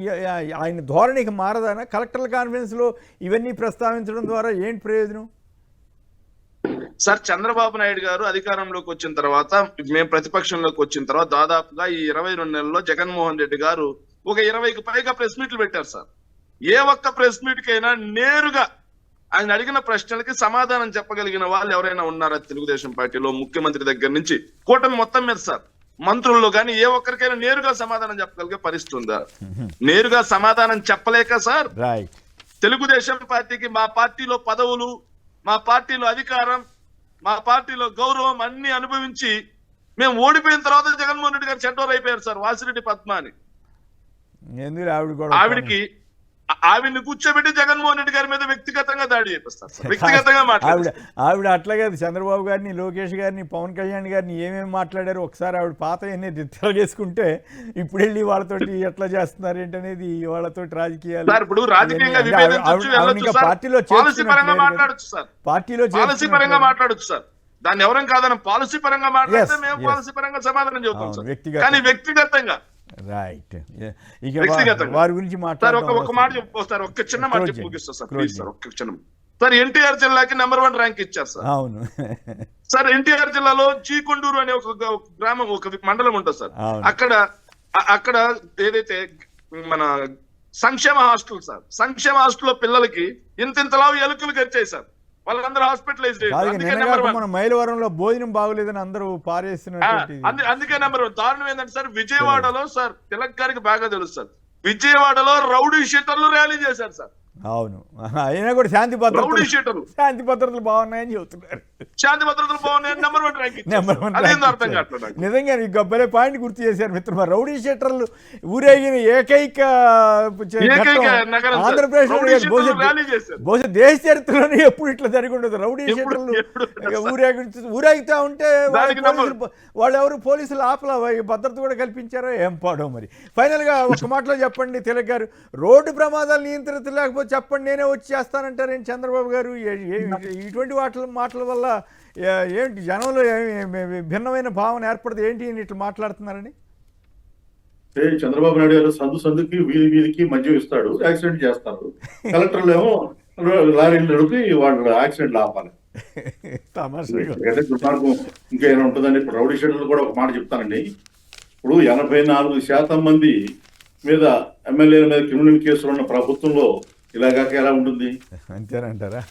ఆయన ధోరణికి మారదానా? కలెక్టర్ల కాన్ఫరెన్స్లో ఇవన్నీ ప్రస్తావించడం ద్వారా ఏంటి ప్రయోజనం? సార్ చంద్రబాబు నాయుడు గారు అధికారంలోకి వచ్చిన తర్వాత, మేము ప్రతిపక్షంలోకి వచ్చిన తర్వాత దాదాపుగా ఈ 22 నెలల్లో జగన్మోహన్ రెడ్డి గారు ఒక 20కి పైగా ప్రెస్ మీట్లు పెట్టారు సార్. ఏ ఒక్క ప్రెస్ మీట్ కైనా నేరుగా ఆయన అడిగిన ప్రశ్నలకి సమాధానం చెప్పగలిగిన వాళ్ళు ఎవరైనా ఉన్నారా తెలుగుదేశం పార్టీలో? ముఖ్యమంత్రి దగ్గర నుంచి కూటమి మొత్తం మీద సార్, మంత్రుల్లో కానీ ఏ ఒక్కరికైనా నేరుగా సమాధానం చెప్పగలిగే పరిస్థితి ఉందా? నేరుగా సమాధానం చెప్పలేక సార్ తెలుగుదేశం పార్టీకి మా పార్టీలో పదవులు, మా పార్టీలో అధికారం, మా పార్టీలో గౌరవం అన్ని అనుభవించి మేము ఓడిపోయిన తర్వాత జగన్మోహన్ రెడ్డి గారు చెడ్డోరు అయిపోయారు సార్. వాసిరెడ్డి పద్మ అని ఆవిడ్ని కూర్చోబెట్టి జగన్మోహన్ రెడ్డి గారి మీద వ్యక్తిగతంగా దాడి చేపిస్తారు, వ్యక్తిగతంగా మాట్లాడారు. ఆవిడ అట్లాగే చంద్రబాబు గారిని, లోకేష్ గారిని, పవన్ కళ్యాణ్ గారిని ఏమేమి మాట్లాడారు ఒకసారి ఆవిడ పాత అనేది తిరగేసుకుంటే ఇప్పుడు వెళ్ళి వాళ్ళతోటి ఎట్లా చేస్తున్నారు ఏంటనేది వాళ్ళతో రాజకీయాలు. ఇప్పుడు రాజకీయంగా పాలసీ పరంగా మాట్లాడచ్చు సార్, దాన్ని ఎవరం కాదని పాలసీ పరంగా మాట్లాడితే మేము పాలసీ పరంగా సమాధానం చెబుతాం సార్, కానీ వ్యక్తిగతంగా రైట్. ఇక వారి గురించి మాట్లాడారు. ఒక మాట చెప్పుకోస్తారు, ఒక్క చిన్న మాట చెప్పి ముగిస్తా సార్ ప్లీజ్ సార్. ఒక్క చిన్న సార్, ఎన్టీఆర్ జిల్లాకి నెంబర్ 1 ర్యాంక్ ఇచ్చారు సార్. అవును సార్, ఎన్టీఆర్ జిల్లాలో చీకొండూరు అనే ఒక గ్రామం, ఒక మండలం ఉంటుంది సార్. అక్కడ ఏదైతే మన సంక్షేమ హాస్టల్ సార్, సంక్షేమ హాస్టల్లో పిల్లలకి ఇంతలా ఎలుకలు గరిచాయి సార్, వాళ్ళందరూ హాస్పిటలైజ్ మన మైలవరంలో భోజనం బాగోలేదని అందరూ పారేస్తున్నారు. అందుకే నెంబర్ 1. దారుణం ఏంటంటే సార్, విజయవాడలో సార్ తిలక్ గారికి బాగా తెలుసు సార్, విజయవాడలో రౌడీ షీటర్లు ర్యాలీ చేశారు సార్. అవును, అయినా కూడా శాంతి భద్రతలు బాగున్నాయని చెబుతున్నారు. శాంతి భద్రతలు బాగున్నాయని నెంబర్ 1 ర్యాంక్. నిజంగా గబ్బలే పాయింట్ గుర్తు చేశారు మిత్రులు. రౌడీ షీటర్లు ఊరేగిన ఏకైక ఆంధ్రప్రదేశ్ బహుశా దేశ చరిత్రలోనే ఎప్పుడు ఇట్లా జరిగి ఉండదు. రౌడీ షీటర్లు ఊరేగుతా ఉంటే వాళ్ళు ఎవరు పోలీసులు ఆపలా, భద్రత కూడా కల్పించారో ఏం పాడో మరి. ఫైనల్ గా ఒక మాటలో చెప్పండి తిలక్ గారు, రోడ్డు ప్రమాదాలు నియంత్రించలేకపోతే చెప్పండి నేనే వచ్చి చేస్తానంటారేంటి చంద్రబాబు గారు? ఇటువంటి మాటల వల్ల ఏంటి జనంలో భిన్నమైన భావన ఏర్పడదు ఏంటి ఇట్లా మాట్లాడుతున్నారని? చంద్రబాబు నాయుడు గారు సందుకి వీధికి మద్యం ఇస్తాడు, యాక్సిడెంట్ చేస్తారు. కలెక్టర్లు ఏమో లారీలు నడిపి వాళ్ళు యాక్సిడెంట్లు ఆపాలి. తమాషాగా ఎందుకంటే దుర్మార్గం ఇంకేమైనా ఉంటుందండి. ఇప్పుడు రౌడీ షెడ్యూల్ కూడా ఒక మాట చెప్తానండి. ఇప్పుడు 84% మంది మీద ఎమ్మెల్యేల మీద క్రిమినల్ కేసులు ఉన్న ప్రభుత్వంలో ఇలాగాక ఎలా ఉంటుంది? అంతేనంటారా?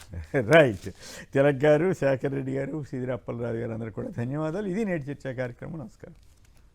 రైట్. తిలక్ గారు, శేఖర్ రెడ్డి గారు, సిదిరి అప్పలరాజు గారు అందరూ కూడా ధన్యవాదాలు. ఇది నేటి చర్చా కార్యక్రమం. నమస్కారం.